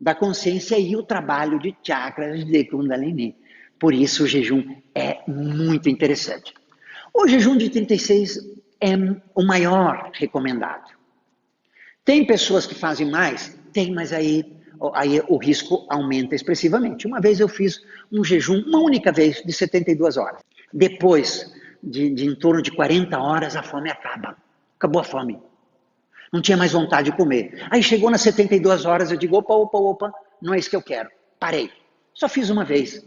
da consciência e o trabalho de chakras de Kundalini. Por isso o jejum é muito interessante. O jejum de 36 é o maior recomendado. Tem pessoas que fazem mais? Tem, mas aí o risco aumenta expressivamente. Uma vez eu fiz um jejum, uma única vez, de 72 horas. Depois de em torno de 40 horas, a fome acaba. Acabou a fome. Não tinha mais vontade de comer. Aí chegou nas 72 horas, eu digo, opa, não é isso que eu quero. Parei. Só fiz uma vez.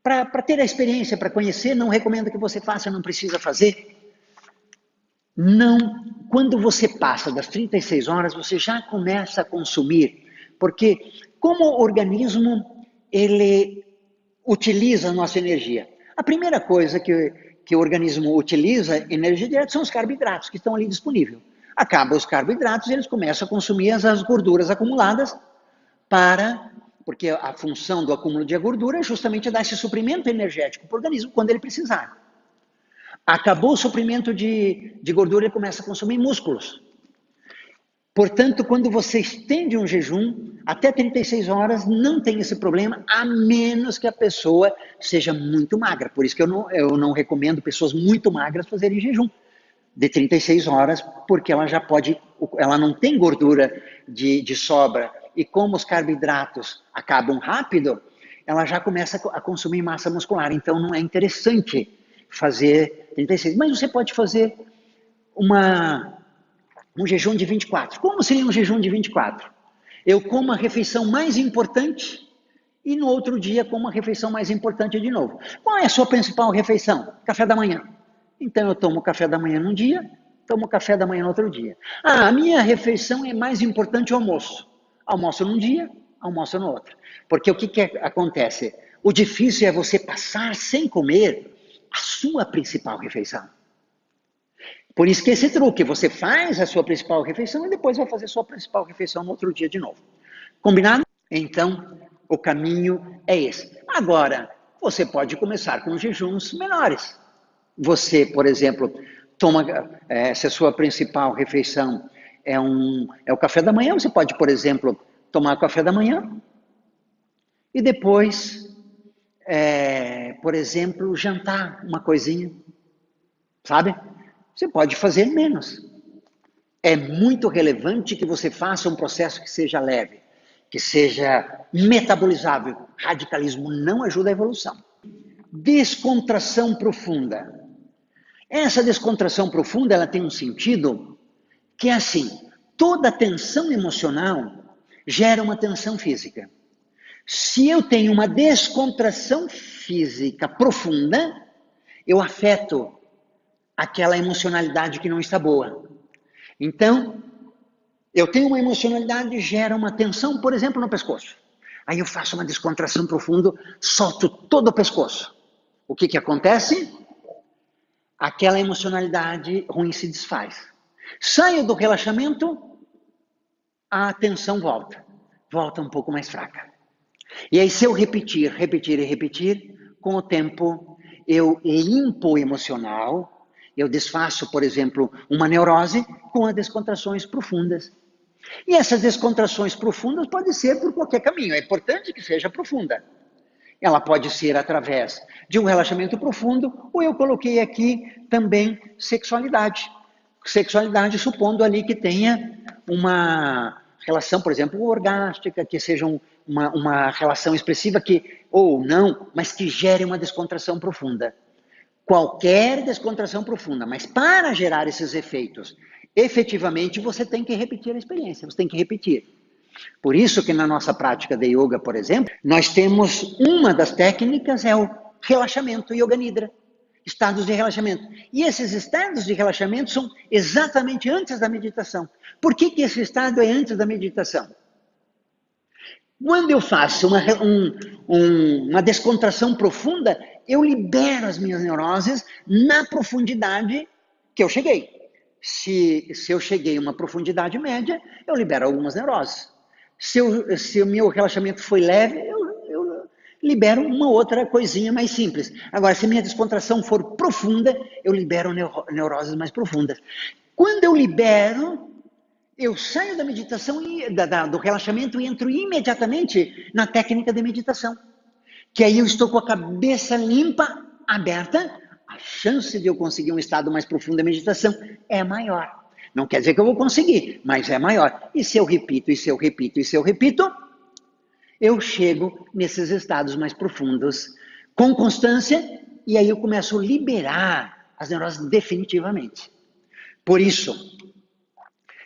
Para ter a experiência, para conhecer, não recomendo que você faça, não precisa fazer. Não, quando você passa das 36 horas, você já começa a consumir, porque como o organismo, ele utiliza a nossa energia. A primeira coisa que o organismo utiliza energia direta são os carboidratos, que estão ali disponíveis. Acabam os carboidratos e eles começam a consumir as gorduras acumuladas porque a função do acúmulo de gordura é justamente dar esse suprimento energético para o organismo quando ele precisar. Acabou o suprimento de gordura, ele começa a consumir músculos. Portanto, quando você estende um jejum, até 36 horas não tem esse problema, a menos que a pessoa seja muito magra. Por isso que eu não recomendo pessoas muito magras fazerem jejum de 36 horas, porque ela não tem gordura de sobra. E como os carboidratos acabam rápido, ela já começa a consumir massa muscular. Então não é interessante fazer 36. Mas você pode fazer um jejum de 24. Como seria um jejum de 24? Eu como a refeição mais importante e no outro dia como a refeição mais importante de novo. Qual é a sua principal refeição? Café da manhã. Então eu tomo café da manhã num dia, tomo café da manhã no outro dia. A minha refeição é mais importante o almoço. Almoço num dia, almoço no outro. Porque o que acontece? O difícil é você passar sem comer a sua principal refeição. Por isso que esse truque, você faz a sua principal refeição e depois vai fazer a sua principal refeição no outro dia de novo. Combinado? Então, o caminho é esse. Agora, você pode começar com jejuns menores. Você, por exemplo, se a sua principal refeição é o café da manhã, você pode, por exemplo, tomar café da manhã e depois, por exemplo, jantar uma coisinha, sabe? Você pode fazer menos. É muito relevante que você faça um processo que seja leve, que seja metabolizável. Radicalismo não ajuda a evolução. Descontração profunda. Essa descontração profunda, ela tem um sentido que é assim, toda tensão emocional gera uma tensão física. Se eu tenho uma descontração física profunda, eu afeto aquela emocionalidade que não está boa. Então, eu tenho uma emocionalidade que gera uma tensão, por exemplo, no pescoço. Aí eu faço uma descontração profunda, solto todo o pescoço. O que acontece? Aquela emocionalidade ruim se desfaz. Saio do relaxamento, a tensão volta um pouco mais fraca. E aí se eu repetir, com o tempo eu limpo o emocional, eu desfaço, por exemplo, uma neurose com as descontrações profundas. E essas descontrações profundas podem ser por qualquer caminho, é importante que seja profunda. Ela pode ser através de um relaxamento profundo, ou eu coloquei aqui também sexualidade. Sexualidade supondo ali que tenha uma relação, por exemplo, orgástica, que seja uma relação expressiva ou não, mas que gere uma descontração profunda. Qualquer descontração profunda, mas para gerar esses efeitos, efetivamente você tem que repetir a experiência, você tem que repetir. Por isso que na nossa prática de yoga, por exemplo, nós temos uma das técnicas é o relaxamento, Yoga Nidra, estados de relaxamento. E esses estados de relaxamento são exatamente antes da meditação. Por que esse estado é antes da meditação? Quando eu faço uma descontração profunda, eu libero as minhas neuroses na profundidade que eu cheguei. Se eu cheguei a uma profundidade média, eu libero algumas neuroses. Se o meu relaxamento foi leve, eu libero uma outra coisinha mais simples. Agora, se minha descontração for profunda, eu libero neuroses mais profundas. Quando eu libero, eu saio da meditação, do relaxamento e entro imediatamente na técnica de meditação. Que aí eu estou com a cabeça limpa, aberta, a chance de eu conseguir um estado mais profundo da meditação é maior. Não quer dizer que eu vou conseguir, mas é maior. E se eu repito, eu chego nesses estados mais profundos com constância e aí eu começo a liberar as neuroses definitivamente. Por isso,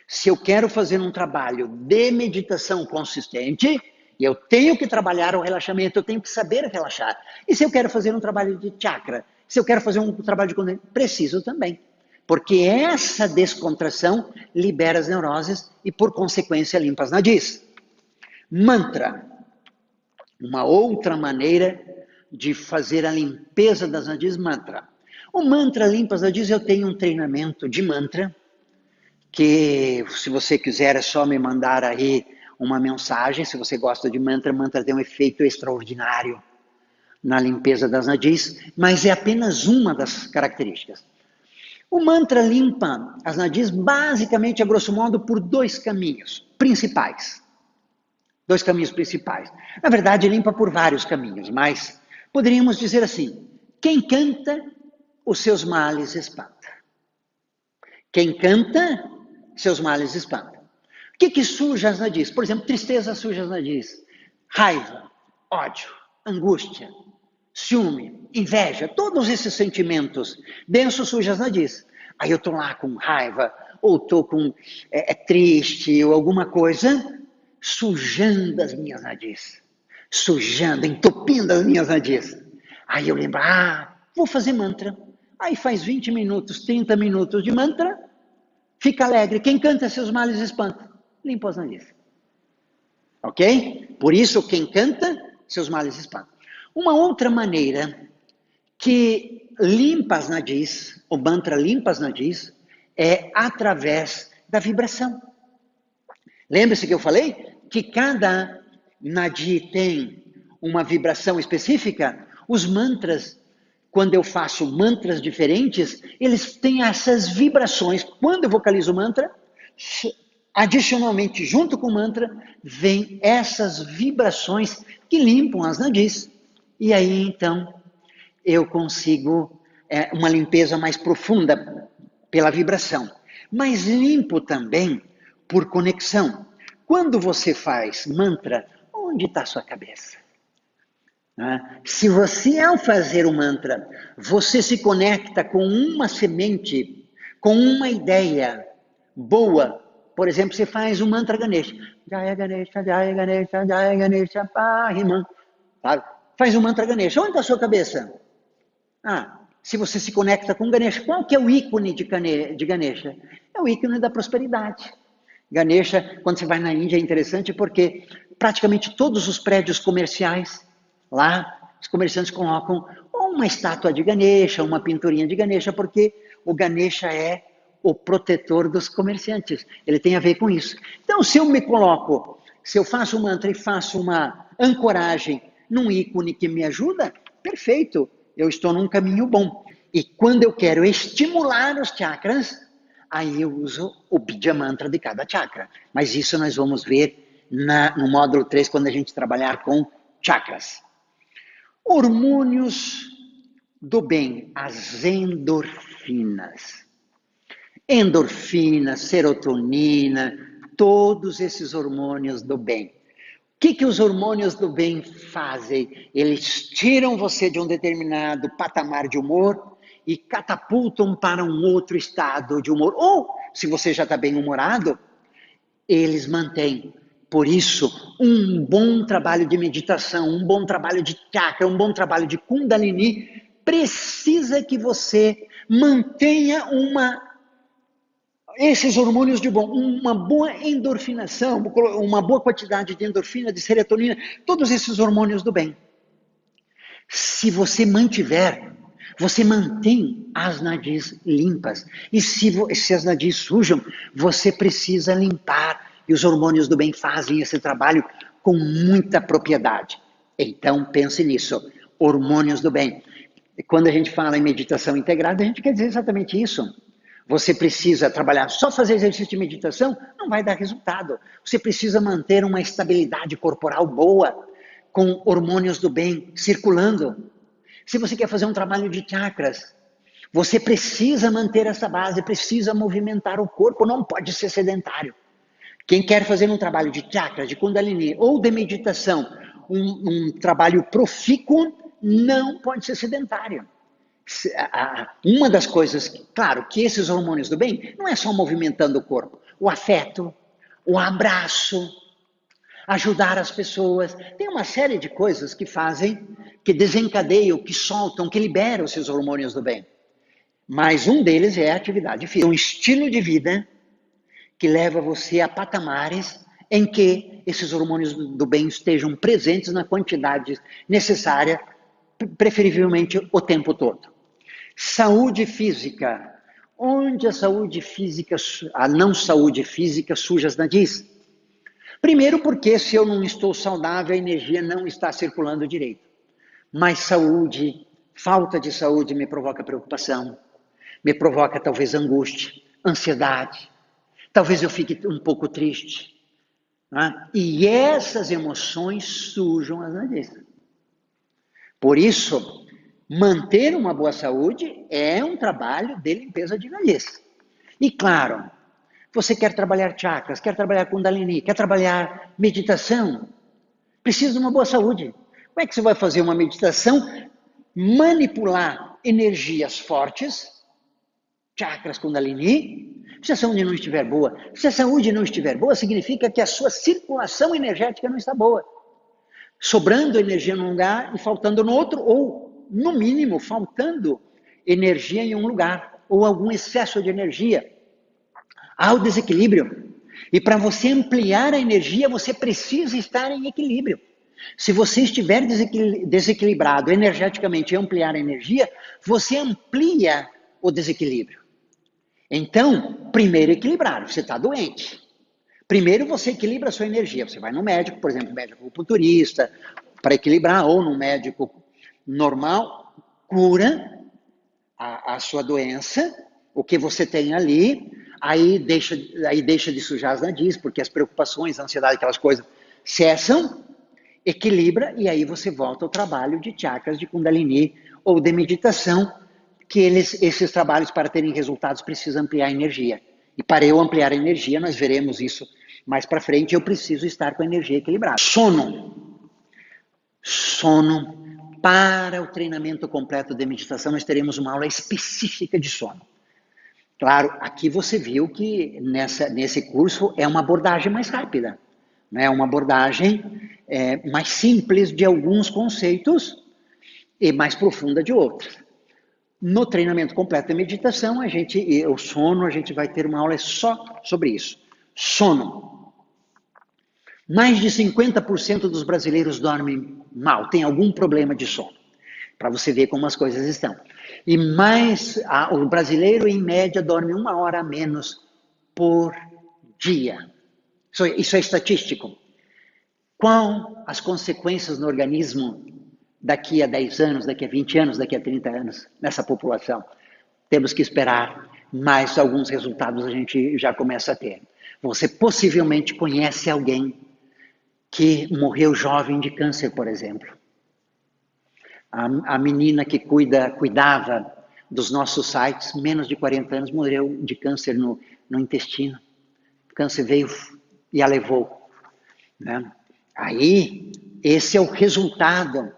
se eu quero fazer um trabalho de meditação consistente, eu tenho que trabalhar o relaxamento, eu tenho que saber relaxar. E se eu quero fazer um trabalho de chakra, se eu quero fazer um trabalho de consciência, preciso também. Porque essa descontração libera as neuroses e, por consequência, limpa as nadis. Mantra. Uma outra maneira de fazer a limpeza das nadis, mantra. O mantra limpa as nadis, eu tenho um treinamento de mantra, que se você quiser é só me mandar aí uma mensagem. Se você gosta de mantra, mantra tem um efeito extraordinário na limpeza das nadis, mas é apenas uma das características. O mantra limpa as nadis basicamente, a grosso modo, por dois caminhos principais. Na verdade, limpa por vários caminhos, mas poderíamos dizer assim: quem canta, os seus males espanta. Quem canta, seus males espanta. O que suja as nadis? Por exemplo, tristeza suja as nadis. Raiva, ódio, angústia, ciúme, inveja, todos esses sentimentos densos sujam as nadis. Aí eu estou lá com raiva, ou estou triste, ou alguma coisa, sujando as minhas nadis. Sujando, entupindo as minhas nadis. Aí eu lembro, vou fazer mantra. Aí faz 20 minutos, 30 minutos de mantra, fica alegre. Quem canta, seus males espanta. Limpa as nadis. Ok? Por isso, quem canta, seus males espantam. Uma outra maneira que limpa as nadis, o mantra limpa as nadis, é através da vibração. Lembre-se que eu falei que cada nadi tem uma vibração específica. Os mantras, quando eu faço mantras diferentes, eles têm essas vibrações. Quando eu vocalizo o mantra, adicionalmente, junto com o mantra, vem essas vibrações que limpam as nadis. E aí, então, eu consigo uma limpeza mais profunda pela vibração. Mas limpo também por conexão. Quando você faz mantra, onde está a sua cabeça? Se você, ao fazer o mantra, você se conecta com uma semente, com uma ideia boa. Por exemplo, você faz o mantra Ganesha. Jaya Ganesha, Jaya Ganesha, Jaya Ganesha, Pahiman. Faz o mantra Ganesha. Onde está a sua cabeça? Se você se conecta com Ganesha, qual que é o ícone de Ganesha? É o ícone da prosperidade. Ganesha, quando você vai na Índia, é interessante porque praticamente todos os prédios comerciais, lá, os comerciantes colocam uma estátua de Ganesha, uma pinturinha de Ganesha, porque o Ganesha é o protetor dos comerciantes. Ele tem a ver com isso. Então, se eu faço um mantra e faço uma ancoragem num ícone que me ajuda, perfeito, eu estou num caminho bom. E quando eu quero estimular os chakras, aí eu uso o Bija Mantra de cada chakra. Mas isso nós vamos ver no módulo 3, quando a gente trabalhar com chakras. Hormônios do bem, as endorfinas. Endorfina, serotonina, todos esses hormônios do bem. O que os hormônios do bem fazem? Eles tiram você de um determinado patamar de humor e catapultam para um outro estado de humor. Ou, se você já está bem-humorado, eles mantêm. Por isso, um bom trabalho de meditação, um bom trabalho de chakra, um bom trabalho de Kundalini, precisa que você mantenha esses hormônios de bom, uma boa endorfinação, uma boa quantidade de endorfina, de serotonina, todos esses hormônios do bem. Se você mantiver, você mantém as nadis limpas. E se as nadis sujam, você precisa limpar E os hormônios do bem fazem esse trabalho com muita propriedade. Então, pense nisso, hormônios do bem. E quando a gente fala em meditação integrada, a gente quer dizer exatamente isso. Você precisa trabalhar, só fazer exercício de meditação não vai dar resultado. Você precisa manter uma estabilidade corporal boa, com hormônios do bem circulando. Se você quer fazer um trabalho de chakras, você precisa manter essa base, precisa movimentar o corpo, não pode ser sedentário. Quem quer fazer um trabalho de chakras, de kundalini ou de meditação, um trabalho profícuo, não pode ser sedentário. Uma das coisas, claro, que esses hormônios do bem, não é só movimentando o corpo, o afeto, o abraço, ajudar as pessoas, tem uma série de coisas que fazem, que desencadeiam, que soltam, que liberam esses hormônios do bem. Mas um deles é a atividade física, um estilo de vida que leva você a patamares em que esses hormônios do bem estejam presentes na quantidade necessária, preferivelmente o tempo todo. Saúde física. Onde a saúde física, a não saúde física suja as nadis? Primeiro porque se eu não estou saudável, a energia não está circulando direito. Mas saúde, falta de saúde me provoca preocupação, me provoca talvez angústia, ansiedade, talvez eu fique um pouco triste. Né? E essas emoções sujam as nadis. Por isso, manter uma boa saúde é um trabalho de limpeza de nadis. E claro, você quer trabalhar chakras, quer trabalhar kundalini, quer trabalhar meditação, precisa de uma boa saúde. Como é que você vai fazer uma meditação? Manipular energias fortes, chakras, kundalini, se a saúde não estiver boa. Se a saúde não estiver boa, significa que a sua circulação energética não está boa. Sobrando energia num lugar e faltando no outro, ou, no mínimo, faltando energia em um lugar, ou algum excesso de energia. Há o desequilíbrio. E para você ampliar a energia, você precisa estar em equilíbrio. Se você estiver desequilibrado energeticamente e ampliar a energia, você amplia o desequilíbrio. Então, primeiro equilibrar, você está doente. Primeiro você equilibra a sua energia. Você vai no médico, por exemplo, médico acupunturista, para equilibrar, ou no médico normal, cura a sua doença, o que você tem ali, aí deixa de sujar as nadis, porque as preocupações, a ansiedade, aquelas coisas cessam, equilibra, e aí você volta ao trabalho de chakras, de kundalini, ou de meditação, que esses trabalhos, para terem resultados, precisam ampliar a energia. E para eu ampliar a energia, nós veremos isso mais para frente, eu preciso estar com a energia equilibrada. Sono. Sono. Para o treinamento completo de meditação, nós teremos uma aula específica de sono. Claro, aqui você viu que nesse curso é uma abordagem mais rápida. É uma abordagem mais simples de alguns conceitos e mais profunda de outros. No treinamento completo de meditação, o sono, a gente vai ter uma aula só sobre isso. Sono. Mais de 50% dos brasileiros dormem mal, tem algum problema de sono. Para você ver como as coisas estão. E o brasileiro, em média, dorme 1 hora a menos por dia. Isso é estatístico. Qual as consequências no organismo daqui a 10 anos, daqui a 20 anos, daqui a 30 anos, nessa população? Temos que esperar, mas alguns resultados a gente já começa a ter. Você possivelmente conhece alguém que morreu jovem de câncer, por exemplo. A menina que cuidava dos nossos sites, menos de 40 anos, morreu de câncer no intestino. O câncer veio e a levou. Né? Aí, esse é o resultado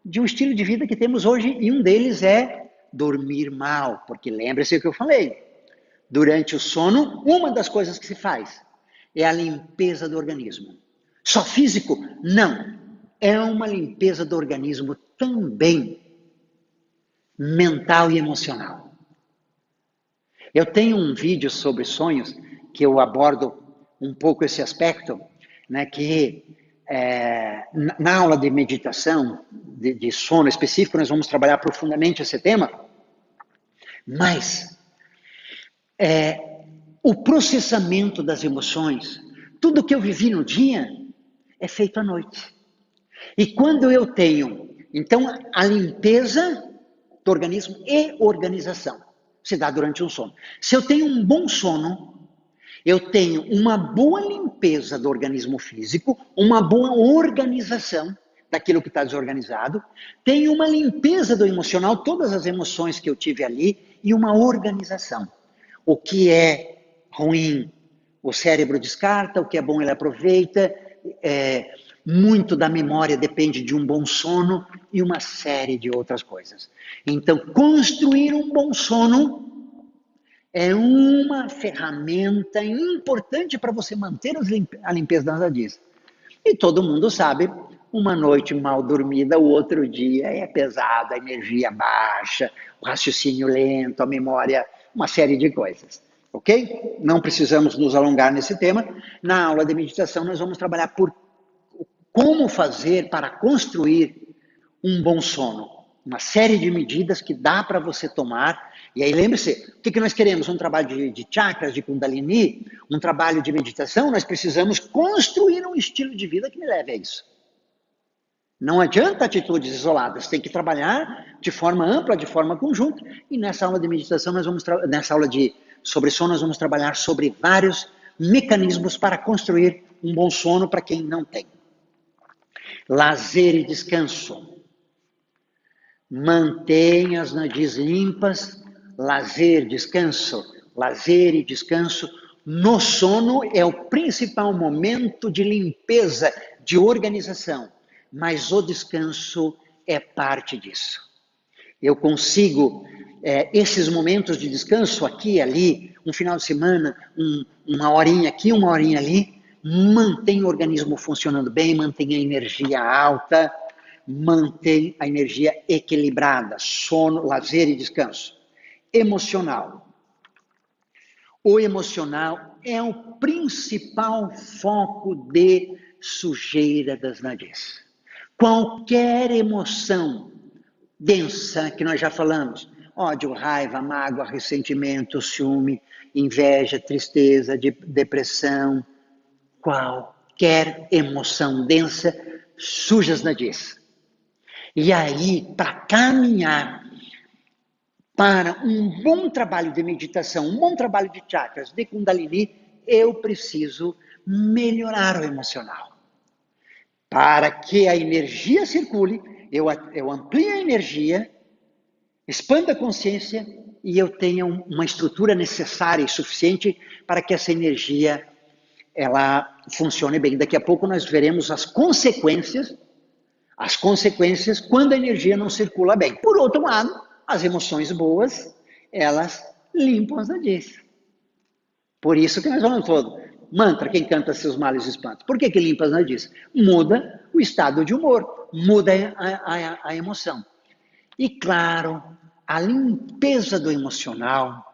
de um estilo de vida que temos hoje, e um deles é dormir mal, porque lembre-se o que eu falei. Durante o sono, uma das coisas que se faz é a limpeza do organismo. Só físico? Não. É uma limpeza do organismo também mental e emocional. Eu tenho um vídeo sobre sonhos que eu abordo um pouco esse aspecto, né, que na aula de meditação, de sono específico, nós vamos trabalhar profundamente esse tema, mas o processamento das emoções Tudo que eu vivi no dia é feito à noite. E quando eu tenho, então, a limpeza do organismo e organização se dá durante um sono. Se eu tenho um bom sono, eu tenho uma boa limpeza do organismo físico, uma boa organização daquilo que está desorganizado, tenho uma limpeza do emocional, todas as emoções que eu tive ali, e uma organização. O que é ruim, o cérebro descarta, o que é bom ele aproveita, muito da memória depende de um bom sono e uma série de outras coisas. Então, construir um bom sono é uma ferramenta importante para você manter a limpeza das nadis. E todo mundo sabe, uma noite mal dormida, o outro dia é pesado, a energia baixa, o raciocínio lento, a memória, uma série de coisas. Ok? Não precisamos nos alongar nesse tema. Na aula de meditação, nós vamos trabalhar por como fazer para construir um bom sono. Uma série de medidas que dá para você tomar. E aí lembre-se, o que nós queremos? Um trabalho de chakras, de kundalini, um trabalho de meditação. Nós precisamos construir um estilo de vida que me leve a isso. Não adianta atitudes isoladas, tem que trabalhar de forma ampla, de forma conjunta. E nessa aula de meditação, nessa aula sobre sono, nós vamos trabalhar sobre vários mecanismos para construir um bom sono para quem não tem. Lazer e descanso. Mantenha as nadis limpas, lazer, descanso. Lazer e descanso no sono é o principal momento de limpeza, de organização. Mas o descanso é parte disso. Eu consigo, esses momentos de descanso aqui e ali, um final de semana, uma horinha aqui, uma horinha ali, mantém o organismo funcionando bem, mantém a energia alta, mantém a energia equilibrada, sono, lazer e descanso. Emocional. O emocional é o principal foco de sujeira das nadis. Qualquer emoção densa, que nós já falamos, ódio, raiva, mágoa, ressentimento, ciúme, inveja, tristeza, depressão, qualquer emoção densa suja as nadis. E aí, para caminhar para um bom trabalho de meditação, um bom trabalho de chakras, de kundalini, eu preciso melhorar o emocional. Para que a energia circule, eu amplie a energia, expanda a consciência e eu tenha uma estrutura necessária e suficiente para que essa energia ela funcione bem. Daqui a pouco nós veremos as consequências quando a energia não circula bem. Por outro lado, as emoções boas, elas limpam as nadis. Por isso que nós falamos todo. Mantra, quem canta seus males espantos. Por que limpa as nadis? Muda o estado de humor, muda a emoção. E claro, a limpeza do emocional.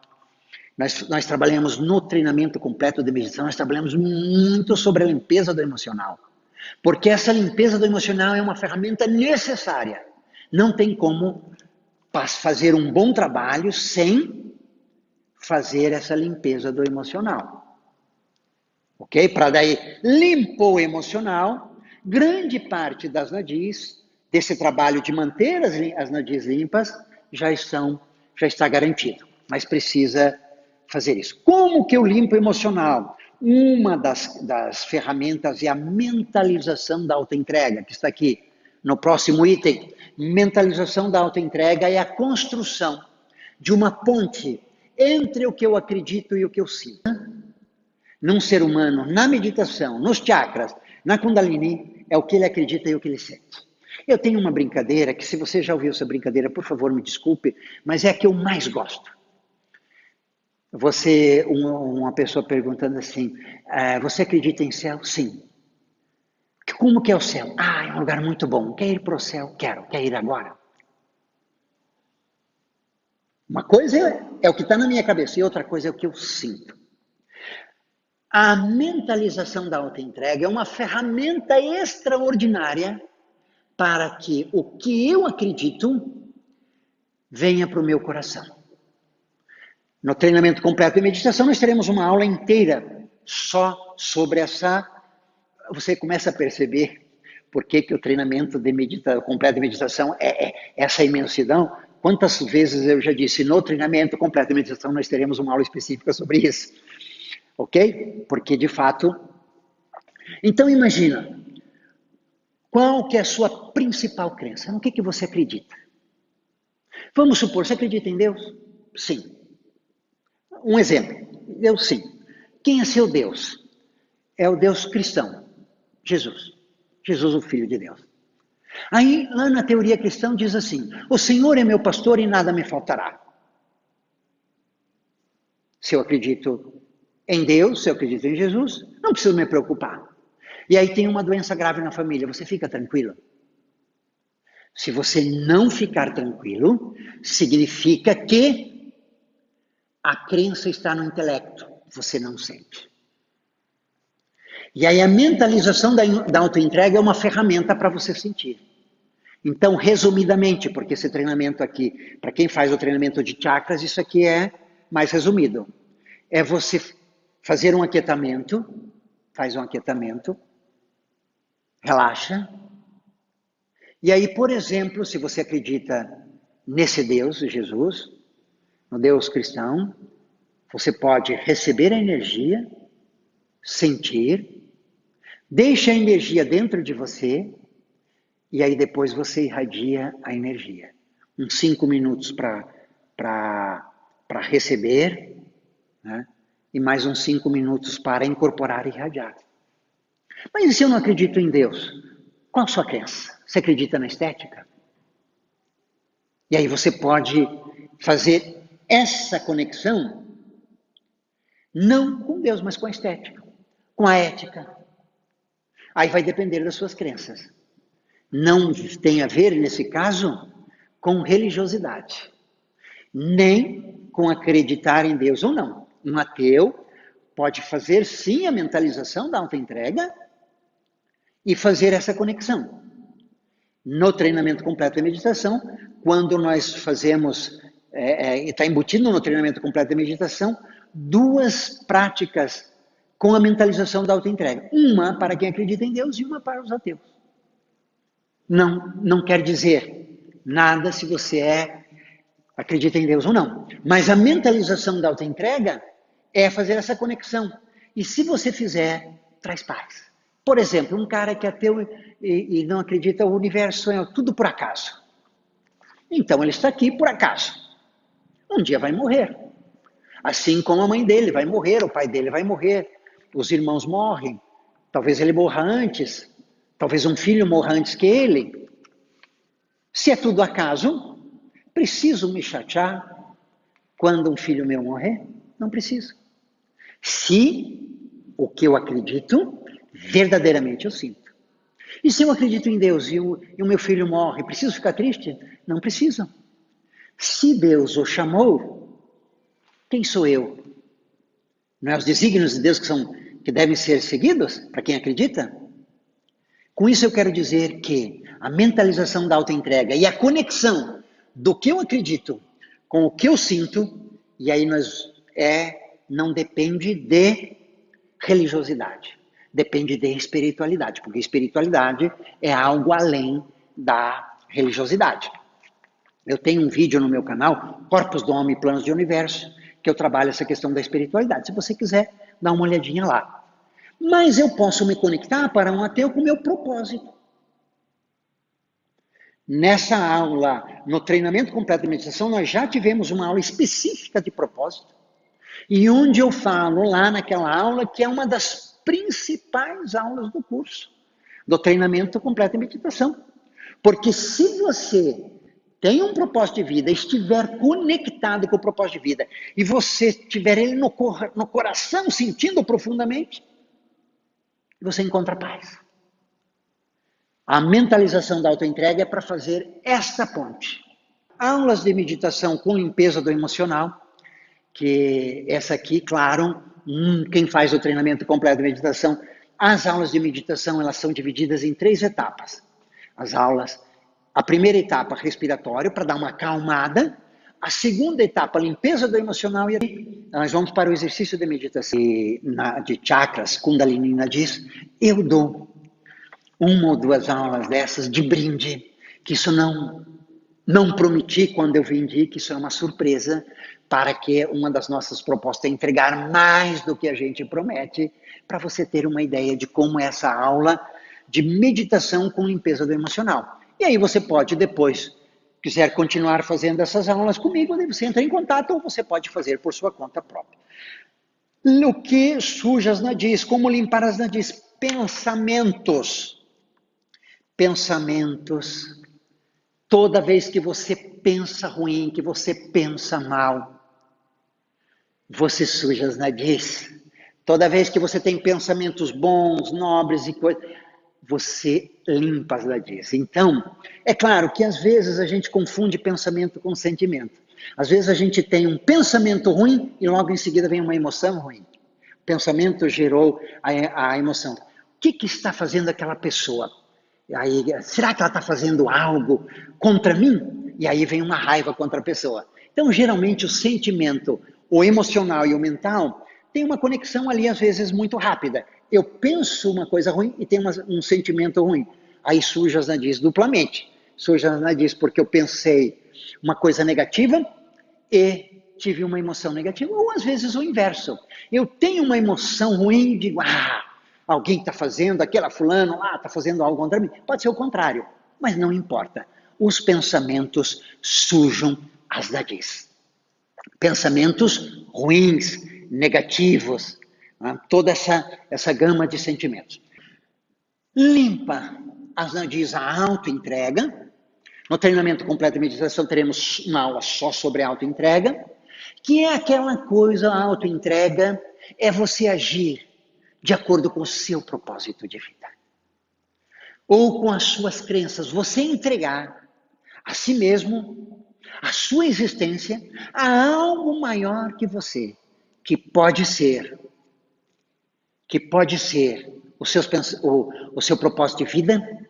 Nós trabalhamos no treinamento completo de meditação, nós trabalhamos muito sobre a limpeza do emocional. Porque essa limpeza do emocional é uma ferramenta necessária. Não tem como fazer um bom trabalho sem fazer essa limpeza do emocional. Ok? Para daí, limpou o emocional, grande parte das nadis, desse trabalho de manter as nadis limpas, já está garantido. Mas precisa fazer isso. Como que eu limpo o emocional? Uma das ferramentas é a mentalização da autoentrega, que está aqui no próximo item. Mentalização da autoentrega é a construção de uma ponte entre o que eu acredito e o que eu sinto. Num ser humano, na meditação, nos chakras, na kundalini, é o que ele acredita e o que ele sente. Eu tenho uma brincadeira, que se você já ouviu essa brincadeira, por favor, me desculpe, mas é a que eu mais gosto. Uma pessoa perguntando assim, você acredita em céu? Sim. Como que é o céu? É um lugar muito bom. Quer ir para o céu? Quero. Quer ir agora? Uma coisa é o que está na minha cabeça e outra coisa é o que eu sinto. A mentalização da autoentrega é uma ferramenta extraordinária para que o que eu acredito venha para o meu coração. No treinamento completo de meditação, nós teremos uma aula inteira só sobre essa... Você começa a perceber por que o treinamento de completo de meditação é essa imensidão. Quantas vezes eu já disse, no treinamento completo de meditação nós teremos uma aula específica sobre isso. Ok? Porque, de fato... Então, imagina, qual que é a sua principal crença? No que você acredita? Vamos supor, você acredita em Deus? Sim. Um exemplo, Deus sim. Quem é seu Deus? É o Deus cristão, Jesus. Jesus, o Filho de Deus. Aí, lá na teoria cristã, diz assim, o Senhor é meu pastor e nada me faltará. Se eu acredito em Deus, se eu acredito em Jesus, não preciso me preocupar. E aí tem uma doença grave na família, você fica tranquilo? Se você não ficar tranquilo, significa que a crença está no intelecto, você não sente. E aí a mentalização da autoentrega é uma ferramenta para você sentir. Então, resumidamente, porque esse treinamento aqui, para quem faz o treinamento de chakras, isso aqui é mais resumido. É você fazer um aquietamento, faz um aquietamento, relaxa. E aí, por exemplo, se você acredita nesse Deus, Jesus, no Deus cristão, você pode receber a energia, sentir, deixa a energia dentro de você, e aí depois você irradia a energia. Uns 5 minutos para receber, né? E mais uns 5 minutos para incorporar e irradiar. Mas e se eu não acredito em Deus? Qual a sua crença? Você acredita na estética? E aí você pode fazer essa conexão, não com Deus, mas com a estética, com a ética. Aí vai depender das suas crenças. Não tem a ver, nesse caso, com religiosidade, nem com acreditar em Deus ou não. Um ateu pode fazer, sim, a mentalização da autoentrega e fazer essa conexão. No treinamento completo de meditação, quando nós fazemos, está embutido no treinamento completo de meditação, 2 práticas com a mentalização da autoentrega. Uma para quem acredita em Deus e uma para os ateus. Não quer dizer nada se você acredita em Deus ou não. Mas a mentalização da autoentrega é fazer essa conexão. E se você fizer, traz paz. Por exemplo, um cara que é ateu e não acredita, o universo é tudo por acaso. Então ele está aqui por acaso. Um dia vai morrer. Assim como a mãe dele vai morrer, o pai dele vai morrer, os irmãos morrem. Talvez ele morra antes. Talvez um filho morra antes que ele. Se é tudo acaso, preciso me chatear quando um filho meu morrer? Não preciso. Se o que eu acredito, verdadeiramente eu sinto. E se eu acredito em Deus e o meu filho morre, preciso ficar triste? Não preciso. Se Deus o chamou, quem sou eu? Não é os desígnios de Deus que devem ser seguidos para quem acredita? Com isso eu quero dizer que a mentalização da autoentrega e a conexão do que eu acredito com o que eu sinto, e aí não depende de religiosidade, depende de espiritualidade, porque espiritualidade é algo além da religiosidade. Eu tenho um vídeo no meu canal, Corpos do Homem e Planos de Universo, que eu trabalho essa questão da espiritualidade. Se você quiser, dá uma olhadinha lá. Mas eu posso me conectar para um ateu com o meu propósito. Nessa aula, no treinamento completo de meditação, nós já tivemos uma aula específica de propósito. E onde eu falo lá naquela aula, que é uma das principais aulas do curso, do treinamento completo de meditação. Porque se você tem um propósito de vida, estiver conectado com o propósito de vida, e você tiver ele no coração, sentindo profundamente, você encontra paz. A mentalização da autoentrega é para fazer essa ponte. Aulas de meditação com limpeza do emocional, que essa aqui, claro, quem faz o treinamento completo de meditação, as aulas de meditação, elas são divididas em 3 etapas. A primeira etapa, respiratório, para dar uma acalmada. a segunda etapa, a limpeza do emocional, e aí nós vamos para o exercício de meditação de chakras, Kundalini Nadis. Eu dou uma ou duas aulas dessas de brinde, que isso não prometi quando eu vendi, que isso é uma surpresa, para que uma das nossas propostas é entregar mais do que a gente promete, para você ter uma ideia de como é essa aula de meditação com limpeza do emocional. E aí você pode depois, quiser continuar fazendo essas aulas comigo, você entra em contato ou você pode fazer por sua conta própria. O que suja as nadis? Como limpar as nadis? Pensamentos. Pensamentos. Toda vez que você pensa ruim, que você pensa mal, você suja as nadis. Toda vez que você tem pensamentos bons, nobres e coisas, você limpa as nadis. Então, é claro que às vezes a gente confunde pensamento com sentimento. Às vezes a gente tem um pensamento ruim e logo em seguida vem uma emoção ruim. O pensamento gerou a emoção. O que está fazendo aquela pessoa? Aí, será que ela está fazendo algo contra mim? E aí vem uma raiva contra a pessoa. Então, geralmente, o sentimento, o emocional e o mental, tem uma conexão ali, às vezes, muito rápida. Eu penso uma coisa ruim e tenho um sentimento ruim. Aí suja as nadis duplamente. Suja as nadis porque eu pensei uma coisa negativa e tive uma emoção negativa. Ou, às vezes, o inverso. Eu tenho uma emoção ruim e digo, alguém está fazendo, aquela fulano lá está fazendo algo contra mim. Pode ser o contrário, mas não importa. Os pensamentos sujam as nadis. Pensamentos ruins, negativos, né? Toda essa gama de sentimentos. Limpa as nadis, a autoentrega. No treinamento completo de meditação teremos uma aula só sobre autoentrega, que é aquela coisa, a autoentrega é você agir de acordo com o seu propósito de vida. Ou com as suas crenças, você entregar a si mesmo, a sua existência, a algo maior que você, que pode ser o seu propósito de vida,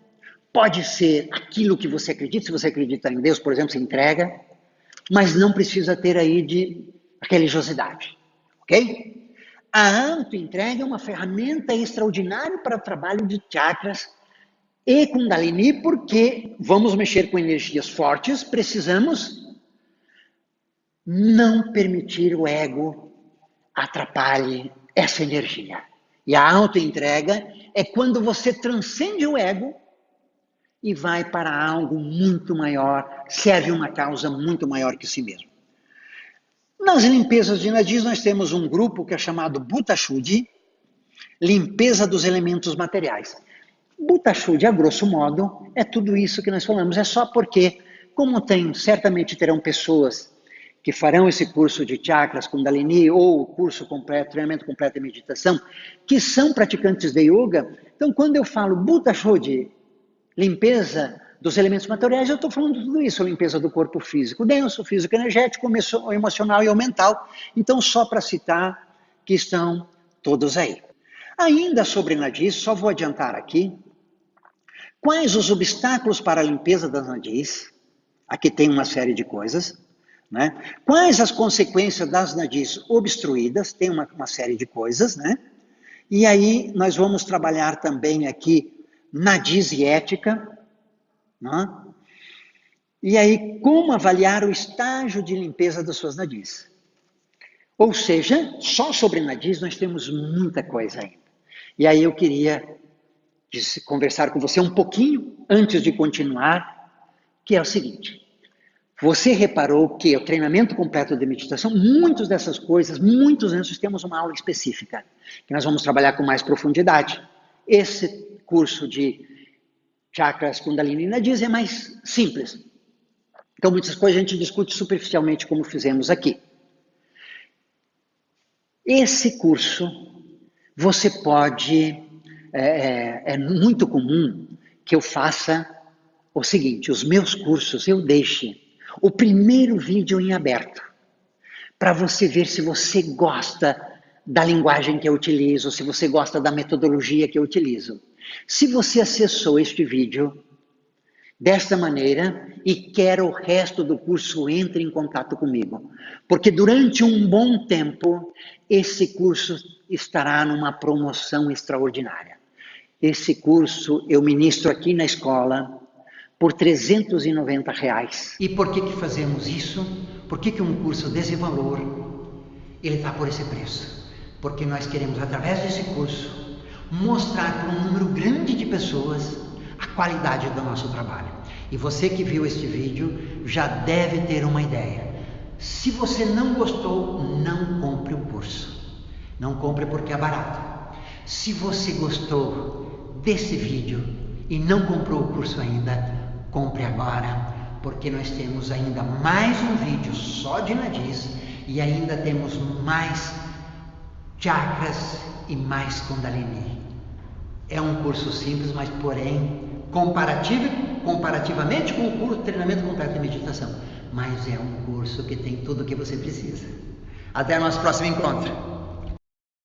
pode ser aquilo que você acredita. Se você acredita em Deus, por exemplo, se entrega, mas não precisa ter aí de religiosidade, ok? A autoentrega é uma ferramenta extraordinária para o trabalho de chakras e Kundalini, porque vamos mexer com energias fortes, precisamos não permitir o ego atrapalhe essa energia. E a autoentrega é quando você transcende o ego e vai para algo muito maior, serve uma causa muito maior que si mesmo. Nas limpezas de nadis, nós temos um grupo que é chamado Bhuta Shuddhi, limpeza dos elementos materiais. Bhuta Shuddhi, a grosso modo, é tudo isso que nós falamos. É só porque, como certamente terão pessoas que farão esse curso de chakras, Kundalini, ou o curso completo, treinamento completo de meditação, que são praticantes de yoga. Então, quando eu falo Bhuta Shuddhi, limpeza dos elementos materiais, eu estou falando de tudo isso, a limpeza do corpo físico denso, físico energético, emocional e o mental. Então, só para citar que estão todos aí. Ainda sobre nadis, só vou adiantar aqui, quais os obstáculos para a limpeza das nadis? Aqui tem uma série de coisas, né? Quais as consequências das nadis obstruídas? Tem uma série de coisas, né? E aí nós vamos trabalhar também aqui nadis e ética, né? E aí como avaliar o estágio de limpeza das suas nadis? Ou seja, só sobre nadis nós temos muita coisa ainda. E aí eu queria conversar com você um pouquinho antes de continuar, que é o seguinte. Você reparou que o treinamento completo de meditação, muitas dessas coisas, muitos antes temos uma aula específica, que nós vamos trabalhar com mais profundidade. Esse curso de chakras, Kundalini e nadis é mais simples. Então, muitas coisas a gente discute superficialmente, como fizemos aqui. Esse curso, você pode... É muito comum que eu faça o seguinte, os meus cursos eu deixe o primeiro vídeo em aberto, para você ver se você gosta da linguagem que eu utilizo, se você gosta da metodologia que eu utilizo. Se você acessou este vídeo desta maneira e quer o resto do curso, entre em contato comigo. Porque durante um bom tempo, esse curso estará numa promoção extraordinária. Esse curso eu ministro aqui na escola por R$ 390. E por que fazemos isso? Por que um curso desse valor, ele está por esse preço? Porque nós queremos, através desse curso, mostrar para um número grande de pessoas a qualidade do nosso trabalho. E você que viu este vídeo já deve ter uma ideia. Se você não gostou, não compre o curso. Não compre porque é barato. Se você gostou desse vídeo e não comprou o curso ainda, compre agora, porque nós temos ainda mais um vídeo só de Nadis e ainda temos mais chakras e mais Kundalini. É um curso simples, mas porém comparativamente com o curso de treinamento completo de meditação. Mas é um curso que tem tudo o que você precisa. Até o nosso próximo encontro.